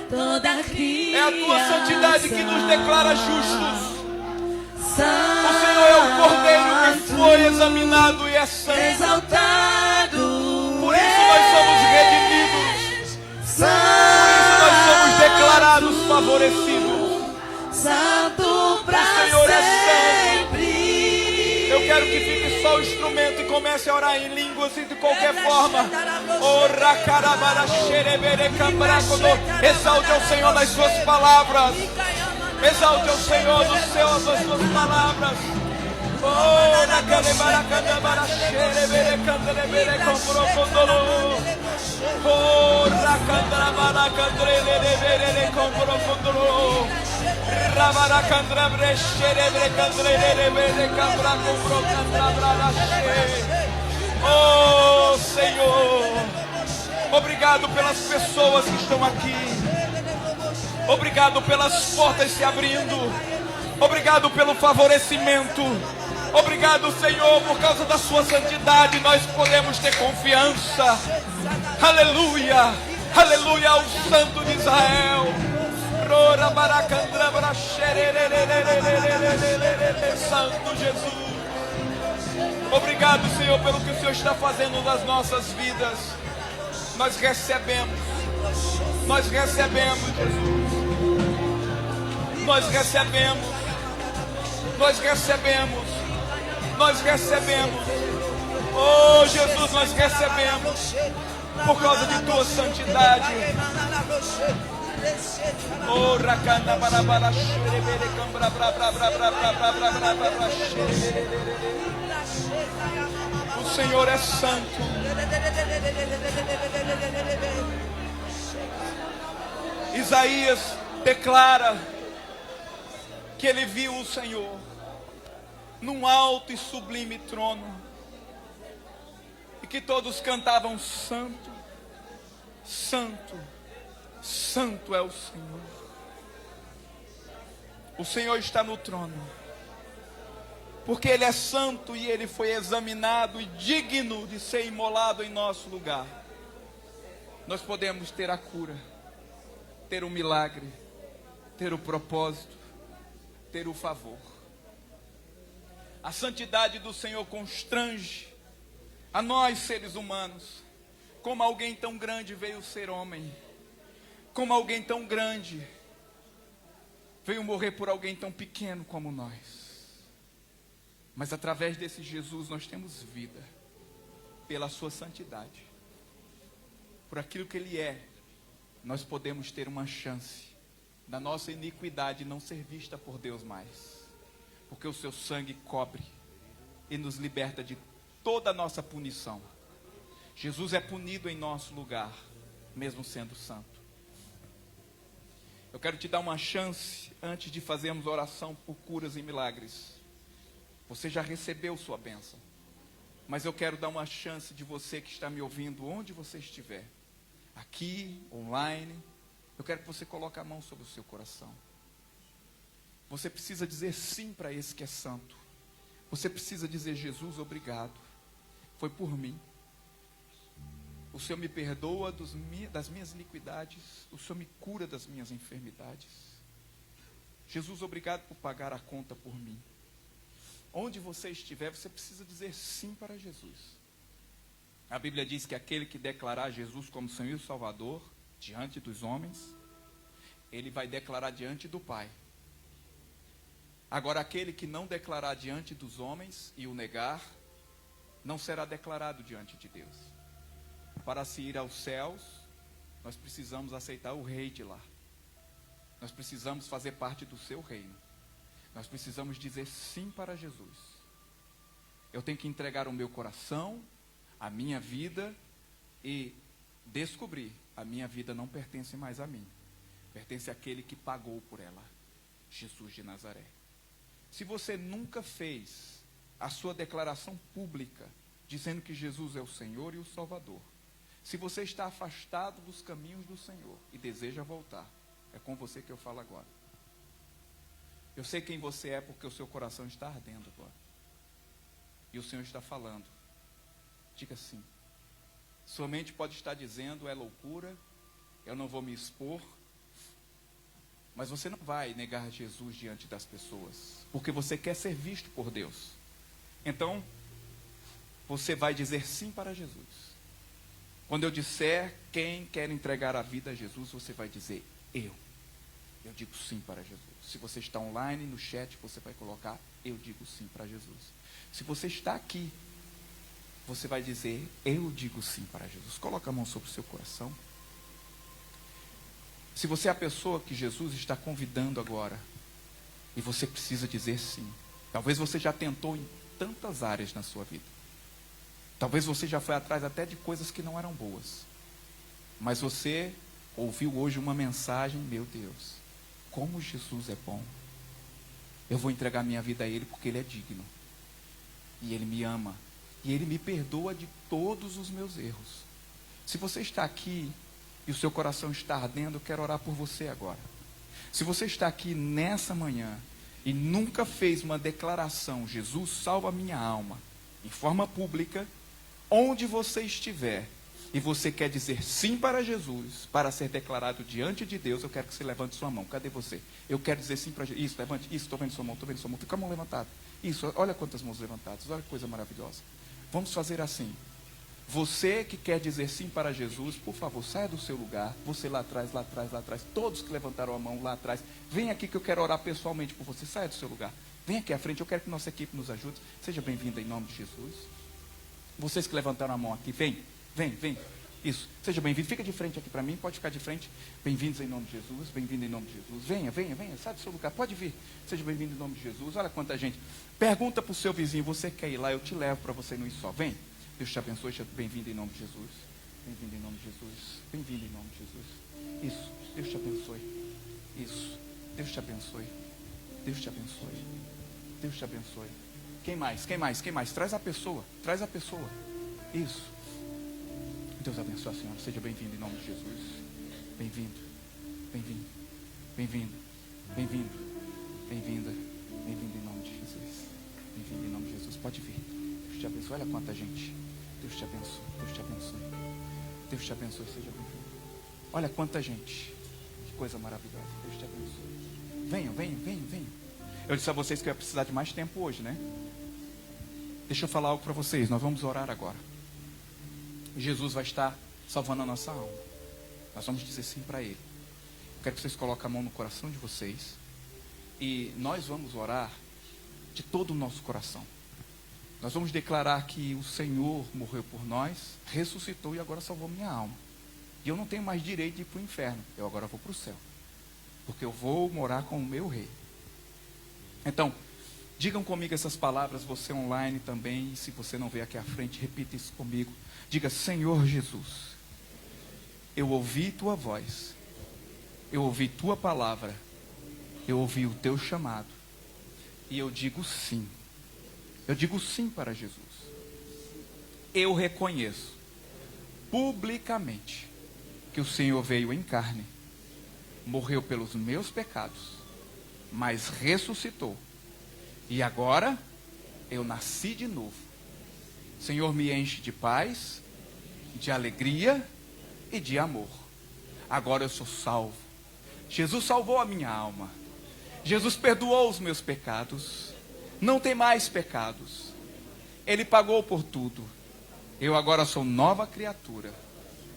toda criação. É a tua santidade que nos declara justos. Santo, O Senhor é o Cordeiro que foi examinado e é santo. exaltado. Por isso nós somos redimidos. Por isso nós somos declarados favorecidos. Santo pra O Senhor é sempre. Eu quero que fique só o instrumento e comece a orar em línguas e de qualquer forma. Ora carabara xerebere cambracodo. Exalte ao Senhor nas suas palavras. Exalte ao Senhor nos céus as suas palavras. Ora carabara candabara xerebere candelebere comprocondolo. Ora candrabara candrelebere comprocondolo. Rabara candrabre xerebre candrelebere cambra comprocondabra xe. Oh Senhor, obrigado pelas pessoas que estão aqui. Obrigado pelas portas se abrindo. Obrigado pelo favorecimento. Obrigado, Senhor, por causa da sua santidade nós podemos ter confiança. Aleluia, aleluia ao Santo de Israel. Santo Jesus. Obrigado, Senhor, pelo que o Senhor está fazendo nas nossas vidas. Nós recebemos, Jesus. Nós recebemos. Oh, Jesus, nós recebemos por causa de tua santidade. Oh, racana barabara xerebere cambra bra bra bra bra bra bra bra bra bra bra xerebere. O Senhor é santo. Isaías declara que ele viu o Senhor num alto e sublime trono e que todos cantavam santo, santo, santo é o Senhor. O Senhor está no trono porque Ele é santo e Ele foi examinado e digno de ser imolado em nosso lugar. Nós podemos ter a cura, ter o milagre, ter o propósito, ter o favor. A santidade do Senhor constrange a nós seres humanos. Como alguém tão grande veio ser homem, como alguém tão grande veio morrer por alguém tão pequeno como nós. Mas através desse Jesus nós temos vida, pela sua santidade. Por aquilo que Ele é, nós podemos ter uma chance da nossa iniquidade não ser vista por Deus mais. Porque o seu sangue cobre e nos liberta de toda a nossa punição. Jesus é punido em nosso lugar, mesmo sendo santo. Eu quero te dar uma chance, antes de fazermos oração por curas e milagres. Você já recebeu sua bênção, mas eu quero dar uma chance de você que está me ouvindo, onde você estiver, aqui, online. Eu quero que você coloque a mão sobre o seu coração. Você precisa dizer sim para esse que é santo. Você precisa dizer: Jesus, obrigado, foi por mim. O Senhor me perdoa das minhas iniquidades, o Senhor me cura das minhas enfermidades. Jesus, obrigado por pagar a conta por mim. Onde você estiver, você precisa dizer sim para Jesus. A Bíblia diz que aquele que declarar Jesus como Senhor e Salvador diante dos homens, ele vai declarar diante do Pai. Agora, aquele que não declarar diante dos homens e o negar, não será declarado diante de Deus. Para se ir aos céus, nós precisamos aceitar o rei de lá. Nós precisamos fazer parte do seu reino. Nós precisamos dizer sim para Jesus. Eu tenho que entregar o meu coração, a minha vida e descobrir: a minha vida não pertence mais a mim. Pertence àquele que pagou por ela, Jesus de Nazaré. Se você nunca fez a sua declaração pública, dizendo que Jesus é o Senhor e o Salvador, se você está afastado dos caminhos do Senhor e deseja voltar, é com você que eu falo agora. Eu sei quem você é porque o seu coração está ardendo agora. E o Senhor está falando. Diga sim. Sua mente pode estar dizendo: é loucura, eu não vou me expor, Mas você não vai negar Jesus diante das pessoas, porque você quer ser visto por Deus. Então, você vai dizer sim para Jesus. Quando eu disser quem quer entregar a vida a Jesus, você vai dizer eu. Eu digo sim para Jesus. Se você está online, no chat, você vai colocar eu digo sim para Jesus. Se você está aqui, você vai dizer eu digo sim para Jesus. Coloca a mão sobre o seu coração. Se você é a pessoa que Jesus está convidando agora, e você precisa dizer sim. Talvez você já tentou em tantas áreas na sua vida. Talvez você já foi atrás até de coisas que não eram boas. Mas você ouviu hoje uma mensagem, meu Deus, como Jesus é bom. Eu vou entregar minha vida a Ele porque Ele é digno. E Ele me ama. E Ele me perdoa de todos os meus erros. Se você está aqui e o seu coração está ardendo, eu quero orar por você agora. Se você está aqui nessa manhã e nunca fez uma declaração, Jesus salva a minha alma, em forma pública, onde você estiver, e você quer dizer sim para Jesus, para ser declarado diante de Deus, eu quero que você levante sua mão. Cadê você? Eu quero dizer sim para Jesus. Isso, levante. Isso, estou vendo sua mão, estou vendo sua mão. Fica a mão levantada. Isso, olha quantas mãos levantadas. Olha que coisa maravilhosa. Vamos fazer assim. Você que quer dizer sim para Jesus, por favor, saia do seu lugar. Você lá atrás, lá atrás, lá atrás. Todos que levantaram a mão lá atrás. Vem aqui que eu quero orar pessoalmente por você. Saia do seu lugar. Vem aqui à frente. Eu quero que nossa equipe nos ajude. Seja bem-vindo em nome de Jesus. Vocês que levantaram a mão aqui, vem. Isso, seja bem-vindo. Fica de frente aqui para mim, pode ficar de frente. Bem-vindos em nome de Jesus, bem-vindo em nome de Jesus. Venha, sai do seu lugar, pode vir. Seja bem-vindo em nome de Jesus. Olha quanta gente. Pergunta para o seu vizinho, você quer ir lá? Eu te levo para você não ir só. Vem, Deus te abençoe, bem-vindo em nome de Jesus. Bem-vindo em nome de Jesus, bem-vindo em nome de Jesus. Isso, Deus te abençoe. Isso, Deus te abençoe. Deus te abençoe. Deus te abençoe. Quem mais? Traz a pessoa. Isso. Deus abençoe a senhora. Seja bem-vindo em nome de Jesus. Bem-vinda. Bem-vinda em nome de Jesus. Bem-vinda em nome de Jesus. Pode vir. Deus te abençoe. Olha quanta gente. Deus te abençoe. Seja bem-vindo. Olha quanta gente. Que coisa maravilhosa. Deus te abençoe. Venham. Eu disse a vocês que eu ia precisar de mais tempo hoje, né? Deixa eu falar algo para vocês. Nós vamos orar agora. Jesus vai estar salvando a nossa alma. Nós vamos dizer sim para Ele. Eu quero que vocês coloquem a mão no coração de vocês. E nós vamos orar de todo o nosso coração. Nós vamos declarar que o Senhor morreu por nós, ressuscitou e agora salvou minha alma. E eu não tenho mais direito de ir para o inferno. Eu agora vou para o céu. Porque eu vou morar com o meu rei. Então, digam comigo essas palavras, você online também. E se você não veio aqui à frente, repita isso comigo. Diga, Senhor Jesus, eu ouvi tua voz, eu ouvi tua palavra, eu ouvi o teu chamado, e eu digo sim para Jesus. Eu reconheço publicamente que o Senhor veio em carne, morreu pelos meus pecados, mas ressuscitou, e agora eu nasci de novo. Senhor, me enche de paz, de alegria e de amor. Agora eu sou salvo. Jesus salvou a minha alma. Jesus perdoou os meus pecados. Não tem mais pecados. Ele pagou por tudo. Eu agora sou nova criatura.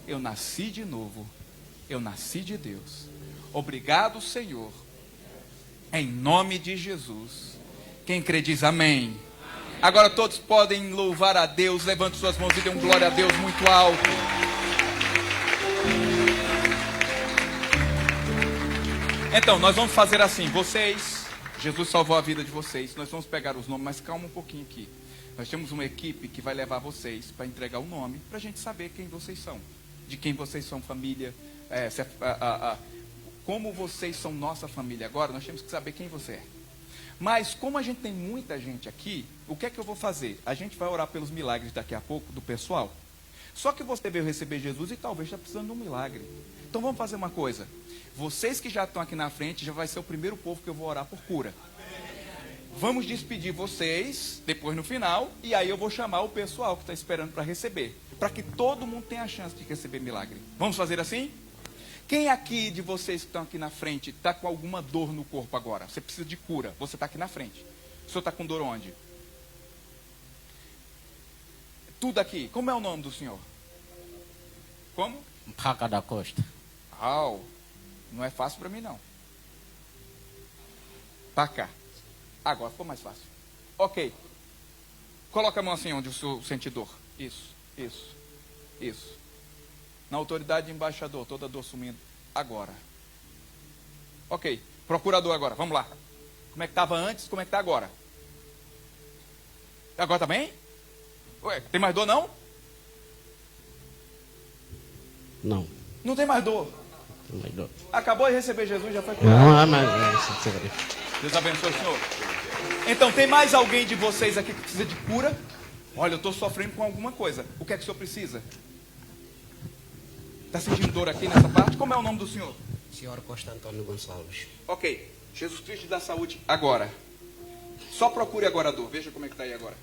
Eu nasci de novo. Eu nasci de Deus. Obrigado, Senhor. Em nome de Jesus. Quem crê diz amém. Agora todos podem louvar a Deus. Levante suas mãos e dê um glória a Deus muito alto. Então, nós vamos fazer assim. Vocês, Jesus salvou a vida de vocês. Nós vamos pegar os nomes, mas calma um pouquinho aqui. Nós temos uma equipe que vai levar vocês para entregar o nome, para a gente saber quem vocês são. De quem vocês são família. Como vocês são nossa família agora, nós temos que saber quem você é. Mas como a gente tem muita gente aqui, o que é que eu vou fazer? A gente vai orar pelos milagres daqui a pouco do pessoal. Só que você veio receber Jesus e talvez está precisando de um milagre. Então vamos fazer uma coisa. Vocês que já estão aqui na frente, já vai ser o primeiro povo que eu vou orar por cura. Vamos despedir vocês, depois no final, e aí eu vou chamar o pessoal que está esperando para receber. Para que todo mundo tenha a chance de receber milagre. Vamos fazer assim? Quem aqui de vocês que estão aqui na frente está com alguma dor no corpo agora? Você precisa de cura. Você está aqui na frente. O senhor está com dor onde? Tudo aqui. Como é o nome do senhor? Como? Raca da Costa. Não é fácil para mim, não. Para cá. Agora ficou mais fácil. Ok. Coloca a mão assim onde o senhor sente dor. Isso. Na autoridade de embaixador, toda dor sumindo. Agora. Ok. Procurador agora, vamos lá. Como é que estava antes, como é que está agora? Agora está bem? Ué, tem mais dor não? Não. Não tem mais dor. Não vai dor. Acabou de receber Jesus, já foi curado. Não, mas... Deus abençoe o senhor. Então, tem mais alguém de vocês aqui que precisa de cura? Olha, eu estou sofrendo com alguma coisa. O que é que o senhor precisa? Está sentindo dor aqui nessa parte? Como é o nome do senhor? Senhor Costa Antônio Gonçalves. Ok. Jesus Cristo dá saúde agora. Só procure agora a dor. Veja como é que está aí agora.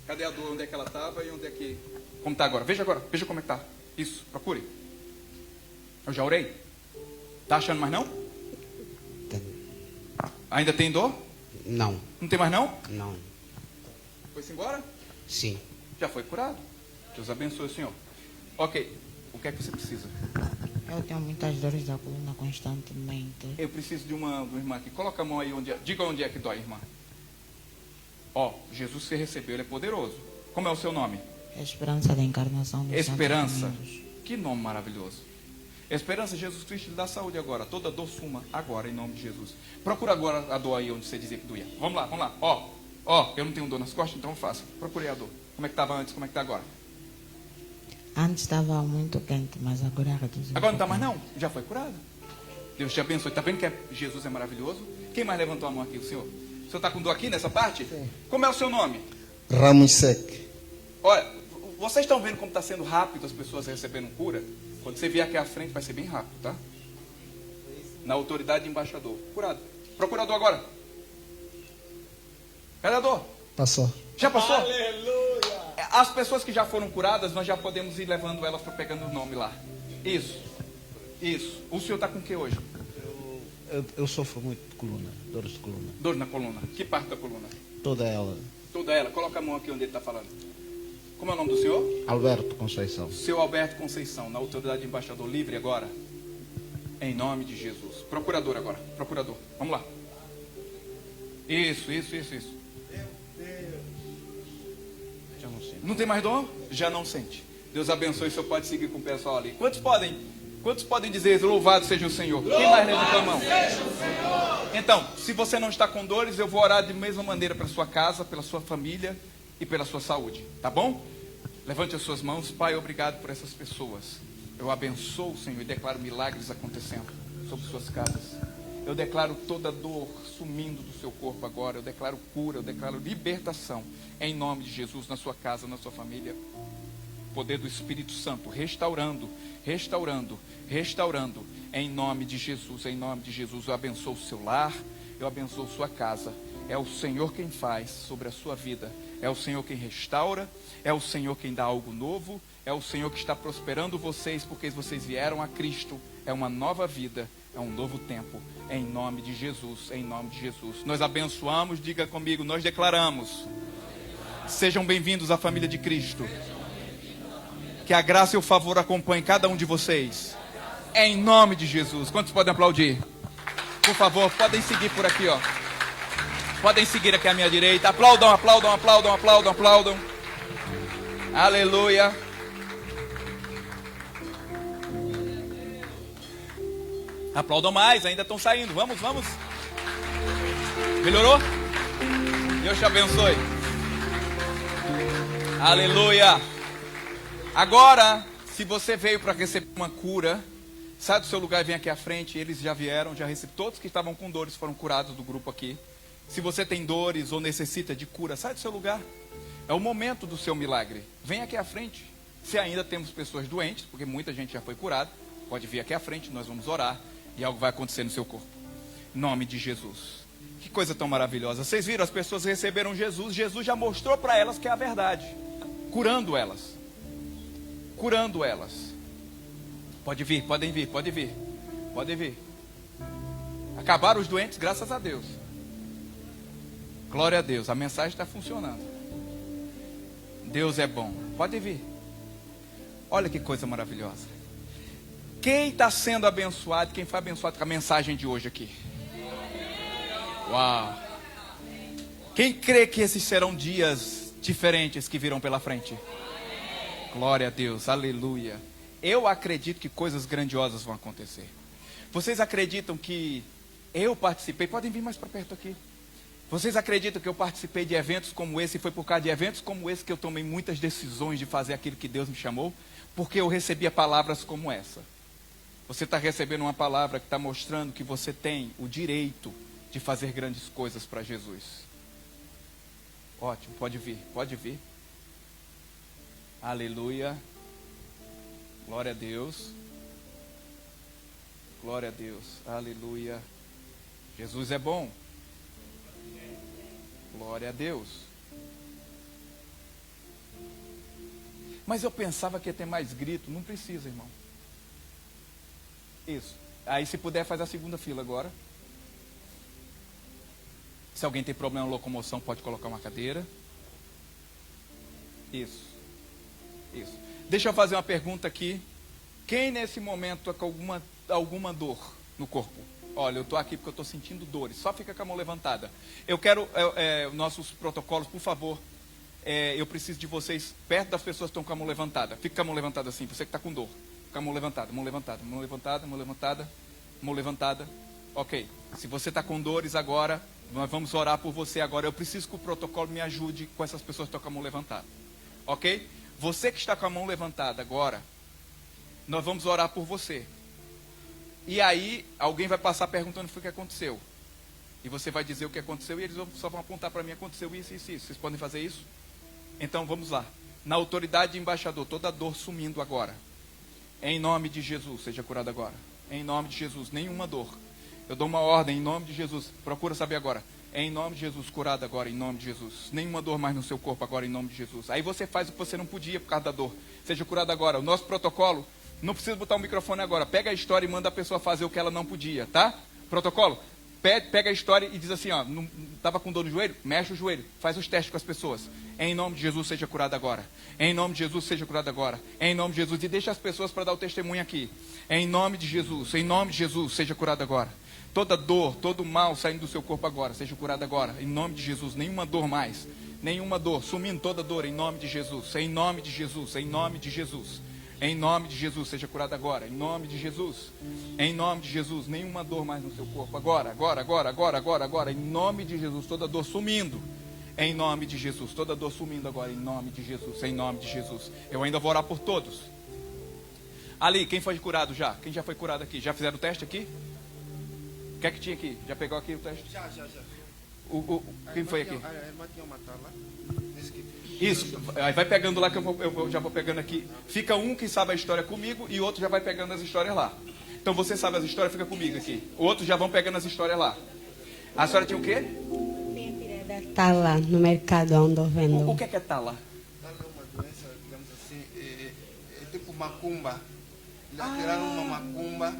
Cadê a dor? Onde é que ela estava e onde é que... Como está agora? Veja agora. Veja como é que está. Isso. Procure. Eu já orei. Está achando mais não? Ainda tem dor? Não. Não tem mais não? Não. Foi-se embora? Sim. Já foi curado. Deus abençoe o senhor. Ok. O que é que você precisa? Eu tenho muitas dores da coluna constantemente. Eu preciso de uma irmã aqui. Coloca a mão aí onde é. Diga onde é que dói, irmã. Ó, Jesus que você recebeu, ele é poderoso. Como é o seu nome? Esperança da encarnação dos Esperança. Santos Domingos. Que nome maravilhoso. Esperança, Jesus Cristo lhe dá saúde agora. Toda dor suma agora, em nome de Jesus. Procura agora a dor aí onde você dizia que doía. Vamos lá. Ó, eu não tenho dor nas costas, então faça. Procurei a dor. Como é que estava antes, como é que está agora? Antes estava muito quente, mas agora reduziu. Agora não está mais não? Já foi curado. Deus te abençoe. Está vendo que Jesus é maravilhoso? Quem mais levantou a mão aqui? O senhor? O senhor está com dor aqui nessa parte? Sim. Como é o seu nome? Ramos Sec. Olha, vocês estão vendo como está sendo rápido as pessoas recebendo cura? Quando você vier aqui à frente vai ser bem rápido, tá? Na autoridade de embaixador. Curado. Procurador agora. Cadê a dor? Passou. Já passou? Aleluia! As pessoas que já foram curadas, nós já podemos ir levando elas para pegando o nome lá. Isso. O senhor está com o que hoje? Eu sofro muito de coluna, dores de coluna. Dor na coluna. Que parte da coluna? Toda ela. Toda ela. Coloca a mão aqui onde ele está falando. Como é o nome do senhor? Alberto Conceição. Seu Alberto Conceição, na autoridade de embaixador livre agora. Em nome de Jesus. Procurador agora. Procurador. Vamos lá. Isso. Já não sei. Não tem mais dor? Já não sente. Deus abençoe, o senhor pode seguir com o pessoal ali. Quantos podem dizer, louvado seja o Senhor? Quem mais levanta a mão? Então, se você não está com dores, eu vou orar de mesma maneira pela sua casa, pela sua família e pela sua saúde. Tá bom? Levante as suas mãos. Pai, obrigado por essas pessoas. Eu abençoo, Senhor, e declaro milagres acontecendo sobre suas casas. Eu declaro toda dor sumindo do seu corpo agora. Eu declaro cura, eu declaro libertação. Em nome de Jesus, na sua casa, na sua família. Poder do Espírito Santo, restaurando. Em nome de Jesus, eu abençoo o seu lar, eu abençoo sua casa. É o Senhor quem faz sobre a sua vida. É o Senhor quem restaura, é o Senhor quem dá algo novo, é o Senhor que está prosperando vocês, porque vocês vieram a Cristo. É uma nova vida, é um novo tempo. Em nome de Jesus. Nós abençoamos, diga comigo, nós declaramos. Sejam bem-vindos à família de Cristo. Que a graça e o favor acompanhem cada um de vocês. Em nome de Jesus. Quantos podem aplaudir? Por favor, podem seguir por aqui, ó. Podem seguir aqui à minha direita. Aplaudam. Aleluia. Aplaudam mais, ainda estão saindo. Vamos. Melhorou? Deus te abençoe. Aleluia. Agora, se você veio para receber uma cura, sai do seu lugar e vem aqui à frente. Eles já vieram, já receberam. Todos que estavam com dores foram curados do grupo aqui. Se você tem dores ou necessita de cura, sai do seu lugar. É o momento do seu milagre. Vem aqui à frente. Se ainda temos pessoas doentes, porque muita gente já foi curada, pode vir aqui à frente, nós vamos orar e algo vai acontecer no seu corpo. Em nome de Jesus. Que coisa tão maravilhosa. Vocês viram, as pessoas receberam Jesus. Jesus já mostrou para elas que é a verdade. Curando elas. Pode vir, podem vir, pode vir. Pode vir. Acabaram os doentes, graças a Deus. Glória a Deus, a mensagem está funcionando. Deus é bom. Pode vir. Olha que coisa maravilhosa. Quem está sendo abençoado, quem foi abençoado com a mensagem de hoje aqui? Uau! Quem crê que esses serão dias diferentes que virão pela frente? Glória a Deus, aleluia. Eu acredito que coisas grandiosas vão acontecer. Vocês acreditam que eu participei? Podem vir mais para perto aqui. Vocês acreditam que eu participei de eventos como esse? E foi por causa de eventos como esse que eu tomei muitas decisões de fazer aquilo que Deus me chamou? Porque eu recebia palavras como essa. Você está recebendo uma palavra que está mostrando que você tem o direito de fazer grandes coisas para Jesus. Ótimo, pode vir, pode vir. Aleluia. Glória a Deus. Glória a Deus. Aleluia. Jesus é bom. Glória a Deus. Mas eu pensava que ia ter mais grito. Não precisa, irmão. Isso. Aí se puder, faz a segunda fila agora. Se alguém tem problema na locomoção, pode colocar uma cadeira. Isso. Isso. Deixa eu fazer uma pergunta aqui. Quem nesse momento está com alguma dor no corpo? Olha, eu estou aqui porque eu estou sentindo dores. Só fica com a mão levantada. Eu quero nossos protocolos, por favor. Eu preciso de vocês perto das pessoas que estão com a mão levantada. Fica com a mão levantada assim, você que está com dor. Com a mão levantada, mão levantada, mão levantada, mão levantada, mão levantada. Ok. Se você está com dores agora, nós vamos orar por você agora. Eu preciso que o protocolo me ajude com essas pessoas que estão com a mão levantada. Ok? Você que está com a mão levantada agora, nós vamos orar por você. E aí, alguém vai passar perguntando o que aconteceu. E você vai dizer o que aconteceu e eles só vão apontar para mim, aconteceu isso, isso, isso. Vocês podem fazer isso? Então, vamos lá. Na autoridade de embaixador, toda dor sumindo agora. Em nome de Jesus, seja curado agora. Em nome de Jesus, nenhuma dor. Eu dou uma ordem em nome de Jesus. Procura saber agora. Em nome de Jesus, curado agora, em nome de Jesus. Nenhuma dor mais no seu corpo agora, em nome de Jesus. Aí você faz o que você não podia por causa da dor. Seja curado agora. O nosso protocolo, não precisa botar o microfone agora. Pega a história e manda a pessoa fazer o que ela não podia, tá? Protocolo, pega a história e diz assim, ó, não estava com dor no joelho? Mexe o joelho, faz os testes com as pessoas. Em nome de Jesus, seja curado agora. Em nome de Jesus, seja curado agora. Em nome de Jesus, e deixa as pessoas para dar o testemunho aqui. Em nome de Jesus, seja curado agora. Toda dor, todo mal saindo do seu corpo agora, seja curado agora. Em nome de Jesus, nenhuma dor mais. Nenhuma dor, sumindo toda dor, em nome de Jesus. Em nome de Jesus, em nome de Jesus. Em nome de Jesus, seja curado agora. Em nome de Jesus. Em nome de Jesus, nenhuma dor mais no seu corpo. Agora. Em nome de Jesus, toda dor sumindo. Em nome de Jesus, toda dor sumindo agora. Em nome de Jesus, em nome de Jesus. Eu ainda vou orar por todos. Ali, quem foi curado já? Quem já foi curado aqui? Já fizeram o teste aqui? O que é que tinha aqui? Já pegou aqui o teste? Já. Quem foi aqui? A irmã tinha uma tala. Isso, aí vai pegando lá que eu já vou pegando aqui. Fica um que sabe a história comigo e o outro já vai pegando as histórias lá. Então você sabe as histórias, fica comigo aqui. Outros já vão pegando as histórias lá. A senhora tinha o quê? Minha filha está lá no mercado onde eu vendo. O que é tala? Tala é uma doença, digamos assim, é tipo macumba. Eles tiraram uma macumba,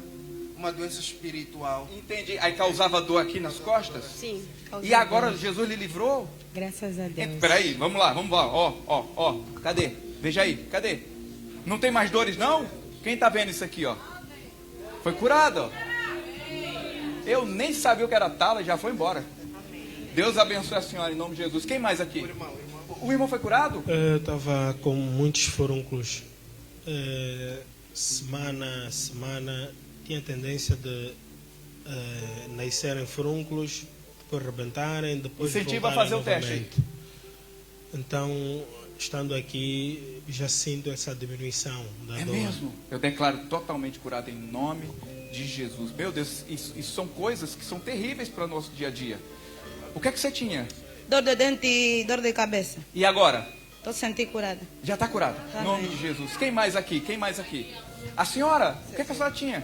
uma doença espiritual. Entendi. Aí causava dor aqui nas costas? Sim. E agora Jesus lhe livrou? Graças a Deus. Peraí, vamos lá. Ó. Cadê? Veja aí, cadê? Não tem mais dores, não? Quem tá vendo isso aqui, ó? Foi curado, ó. Eu nem sabia o que era tala e já foi embora. Deus abençoe a senhora em nome de Jesus. Quem mais aqui? O irmão foi curado? Eu estava com muitos furúnculos. Semana a semana tinha tendência de nascerem furúnculos, depois rebentarem, depois incentiva a voltarem fazer o teste. novamente. Então, estando aqui, já sinto essa diminuição da É dor. mesmo? Eu declaro totalmente curado em nome de Jesus. Meu Deus, isso são coisas que são terríveis para o nosso dia a dia. O que é que você tinha? Dor de dente e dor de cabeça. E agora? Estou sentindo curada. Já está curado? Em nome de Jesus. Quem mais aqui? Quem mais aqui? A senhora? O que é que a senhora tinha?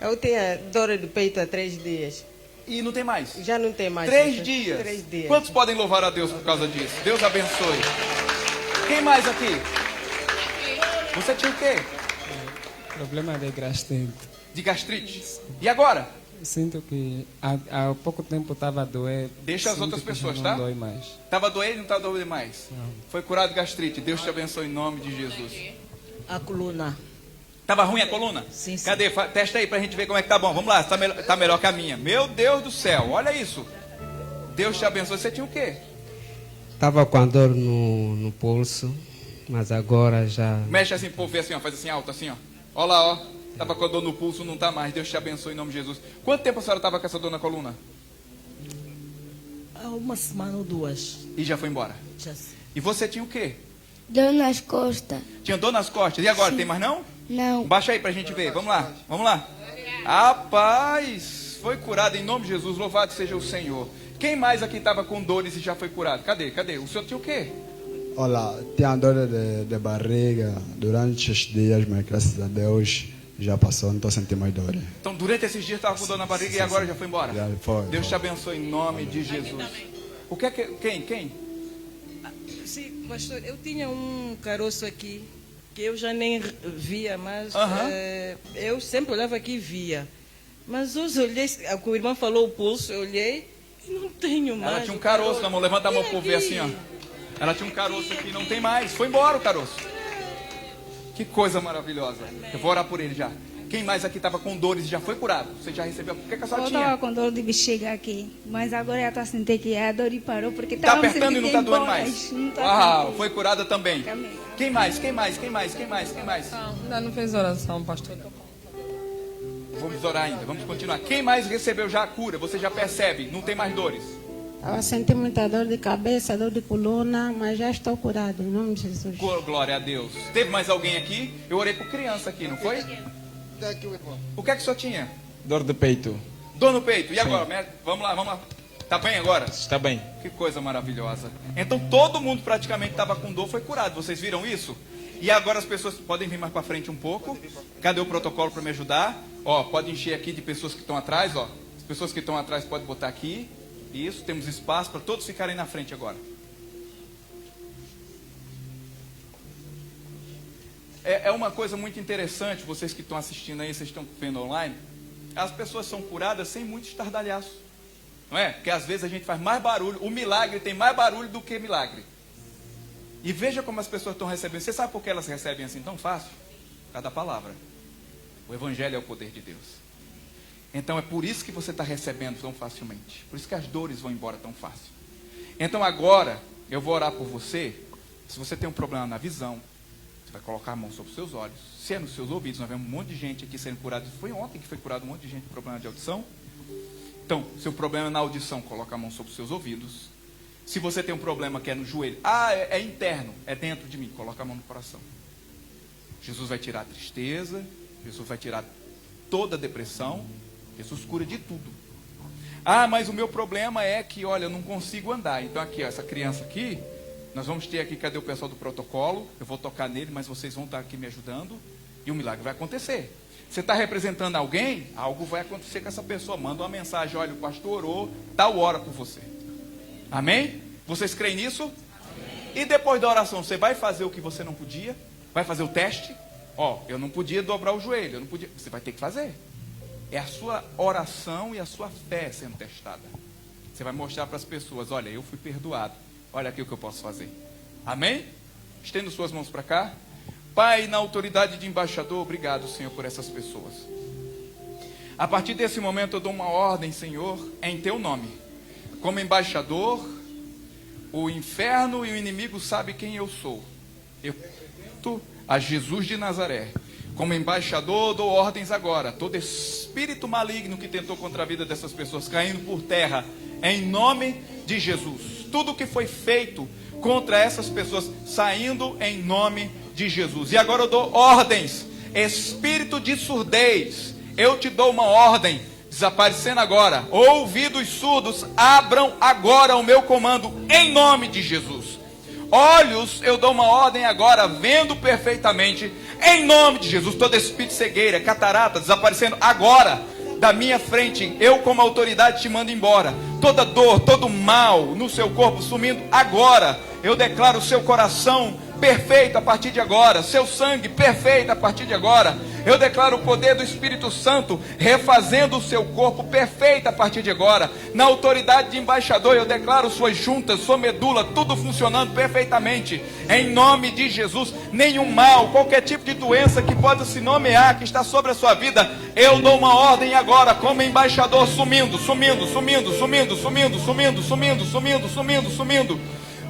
Eu tinha dor de peito há 3 dias. E não tem mais? Já não tem mais. 3 dias? 3 dias. Quantos podem louvar a Deus por causa disso? Deus abençoe. Quem mais aqui? Você tinha o quê? Problema de gastrite. De gastrite. E agora? Sinto que há pouco tempo estava a doer. Deixa as Sinto outras que já pessoas, não tá? dói mais. Estava doendo e não está doendo mais? Não. Foi curado de gastrite. Deus te abençoe em nome de Jesus. A coluna. Estava ruim a coluna? Sim, sim. Cadê? Testa aí pra gente ver como é que tá bom. Vamos lá, tá melhor que a minha. Meu Deus do céu, olha isso. Deus te abençoe. Você tinha o quê? Estava com a dor no pulso, mas agora já. Mexe assim, pô, vê assim, ó, faz assim alto, assim, ó. Olha lá, ó. Tava com a dor no pulso, não tá mais. Deus te abençoe em nome de Jesus. Quanto tempo a senhora tava com essa dor na coluna? Há uma semana ou duas. E já foi embora? Já sei. E você tinha o quê? Dor nas costas. Tinha dor nas costas. E agora, tem mais não? Não. Baixa aí pra gente ver. Vamos lá, vamos lá. Rapaz, foi curado em nome de Jesus. Louvado seja o Senhor. Quem mais aqui estava com dores e já foi curado? Cadê? O senhor tinha o quê? Olha, tinha dor de barriga durante estes dias, mas graças a Deus já passou, não estou sentindo mais dor. Então, durante esses dias estava com dor na barriga e agora já foi embora? Já foi. Deus te abençoe em nome de Jesus. O que é que... Quem? Sim, pastor, eu tinha um caroço aqui que eu já nem via, mas eu sempre olhava aqui e via. Mas hoje olhei, o irmão falou o pulso, eu olhei e não tenho mais. Ela tinha um caroço na mão, levanta a mão para ver assim, ó. Ela tinha um caroço aqui, não tem mais. Foi embora o caroço. Que coisa maravilhosa. Eu vou orar por ele já. Quem mais aqui estava com dores e já foi curado? Você já recebeu? O que a senhora Eu tinha? estava com dor de bexiga aqui, mas agora eu estou sentindo que a dor parou porque Está estava apertando e não está doendo mais? Não tá Uau, sentindo. foi curada também. Quem mais? Ainda não fez oração, pastor. Vamos orar ainda, vamos continuar. Quem mais recebeu já a cura? Você já percebe, não tem mais dores. Eu senti muita dor de cabeça, dor de coluna, mas já estou curado, em nome de Jesus. Glória a Deus. Teve mais alguém aqui? Eu orei por criança aqui, não foi? O que é que o senhor tinha? Dor de peito. Dor no peito. E agora? Vamos lá. Tá bem agora? Está bem. Que coisa maravilhosa. Então todo mundo praticamente estava com dor, foi curado. Vocês viram isso? E agora as pessoas podem vir mais para frente um pouco. Cadê o protocolo para me ajudar? Ó, pode encher aqui de pessoas que estão atrás, ó. As pessoas que estão atrás podem botar aqui. Isso, temos espaço para todos ficarem na frente agora. É uma coisa muito interessante, vocês que estão assistindo aí, vocês estão vendo online. As pessoas são curadas sem muito estardalhaço. Não é? Porque às vezes a gente faz mais barulho. O milagre tem mais barulho do que milagre. E veja como as pessoas estão recebendo. Você sabe por que elas recebem assim tão fácil? Por causa da palavra. O Evangelho é o poder de Deus. Então é por isso que você está recebendo tão facilmente. Por isso que as dores vão embora tão fácil. Então agora, eu vou orar por você. Se você tem um problema na visão, você vai colocar a mão sobre os seus olhos. Se é nos seus ouvidos, nós vemos um monte de gente aqui sendo curado. Foi ontem que foi curado um monte de gente com problema de audição. Então, se o problema é na audição, coloca a mão sobre os seus ouvidos. Se você tem um problema que é no joelho, é interno, é dentro de mim, coloca a mão no coração. Jesus vai tirar a tristeza, Jesus vai tirar toda a depressão, Jesus cura de tudo. Mas o meu problema é que, olha, eu não consigo andar. Então aqui, ó, essa criança aqui, nós vamos ter aqui, cadê o pessoal do protocolo? Eu vou tocar nele, mas vocês vão estar aqui me ajudando e o milagre vai acontecer. Você está representando alguém, algo vai acontecer com essa pessoa. Manda uma mensagem, olha, o pastor orou, tal hora por você. Amém? Vocês creem nisso? Amém. E depois da oração, você vai fazer o que você não podia? Vai fazer o teste? Eu não podia dobrar o joelho, eu não podia. Você vai ter que fazer. É a sua oração e a sua fé sendo testada. Você vai mostrar para as pessoas, olha, eu fui perdoado. Olha aqui o que eu posso fazer. Amém? Estenda suas mãos para cá. Pai, na autoridade de embaixador, obrigado, Senhor, por essas pessoas. A partir desse momento eu dou uma ordem, Senhor, em teu nome. Como embaixador, o inferno e o inimigo sabem quem eu sou. Eu represento a Jesus de Nazaré. Como embaixador, dou ordens agora. Todo espírito maligno que tentou contra a vida dessas pessoas caindo por terra, em nome de Jesus. Tudo que foi feito contra essas pessoas, saindo em nome de Jesus. E agora eu dou ordens. Espírito de surdez, eu te dou uma ordem, desaparecendo agora. Ouvidos surdos, abram agora o meu comando, em nome de Jesus. Olhos, eu dou uma ordem agora, vendo perfeitamente, em nome de Jesus. Todo espírito de cegueira, catarata, desaparecendo agora da minha frente. Eu, como autoridade, te mando embora. Toda dor, todo mal no seu corpo sumindo agora. Eu declaro o seu coração perfeito a partir de agora. Seu sangue perfeito a partir de agora. Eu declaro o poder do Espírito Santo refazendo o seu corpo perfeito a partir de agora. Na autoridade de embaixador, eu declaro suas juntas, sua medula, tudo funcionando perfeitamente. Em nome de Jesus, nenhum mal, qualquer tipo de doença que possa se nomear, que está sobre a sua vida, eu dou uma ordem agora, como embaixador, sumindo.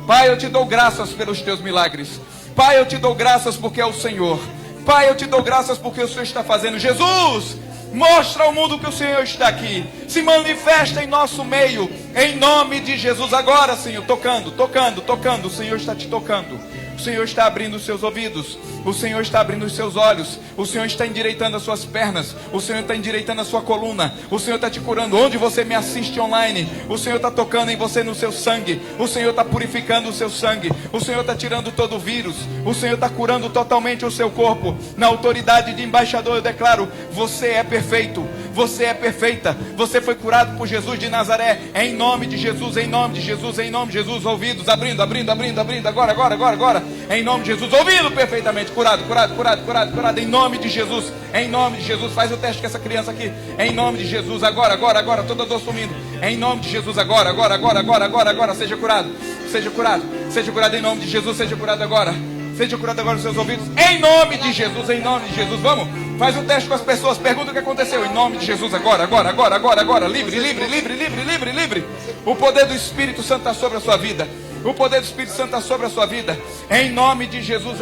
Pai, eu te dou graças pelos teus milagres. Pai, eu te dou graças porque é o Senhor. Pai, eu te dou graças porque o Senhor está fazendo. Jesus, mostra ao mundo que o Senhor está aqui. Se manifesta em nosso meio. Em nome de Jesus. Agora, Senhor, tocando. O Senhor está te tocando. O Senhor está abrindo os seus ouvidos. O Senhor está abrindo os seus olhos. O Senhor está endireitando as suas pernas. O Senhor está endireitando a sua coluna. O Senhor está te curando. Onde você me assiste online, o Senhor está tocando em você no seu sangue. O Senhor está purificando o seu sangue. O Senhor está tirando todo o vírus. O Senhor está curando totalmente o seu corpo. Na autoridade de embaixador, eu declaro: você é perfeito. Você é perfeita. Você foi curado por Jesus de Nazaré. Em nome de Jesus, em nome de Jesus, em nome de Jesus. Ouvidos abrindo. Agora. Em nome de Jesus. Ouvindo perfeitamente. Curado. Em nome de Jesus. Em nome de Jesus. Faz o teste com essa criança aqui. Em nome de Jesus. Agora. Toda dor sumindo. Em nome de Jesus. Agora. Seja curado. Seja curado em nome de Jesus. Seja curado agora. Seja curado agora nos seus ouvidos. Em nome de Jesus. Vamos. Faz um teste com as pessoas. Pergunta o que aconteceu. Em nome de Jesus. Agora. Livre. O poder do Espírito Santo está sobre a sua vida. O poder do Espírito Santo está sobre a sua vida. Em nome de Jesus.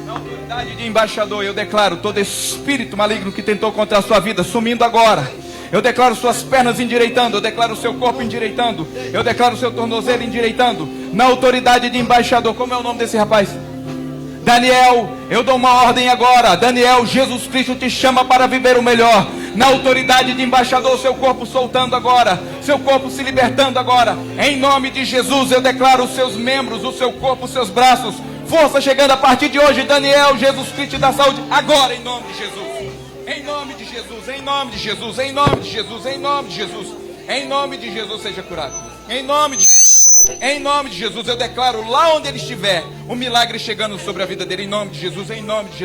Na autoridade de embaixador, eu declaro todo espírito maligno que tentou contra a sua vida sumindo agora. Eu declaro suas pernas endireitando. Eu declaro seu corpo endireitando. Eu declaro seu tornozelo endireitando. Na autoridade de embaixador. Como é o nome desse rapaz? Daniel, eu dou uma ordem agora. Daniel, Jesus Cristo te chama para viver o melhor. Na autoridade de embaixador, seu corpo soltando agora. Seu corpo se libertando agora. Em nome de Jesus, eu declaro os seus membros, o seu corpo, os seus braços. Força chegando a partir de hoje. Daniel, Jesus Cristo dá saúde agora, em nome de Jesus. Em nome de Jesus, em nome de Jesus, em nome de Jesus, em nome de Jesus. Em nome de Jesus, seja curado. Em nome de Jesus, eu declaro lá onde ele estiver, o milagre chegando sobre a vida dele. Em nome de Jesus, em nome de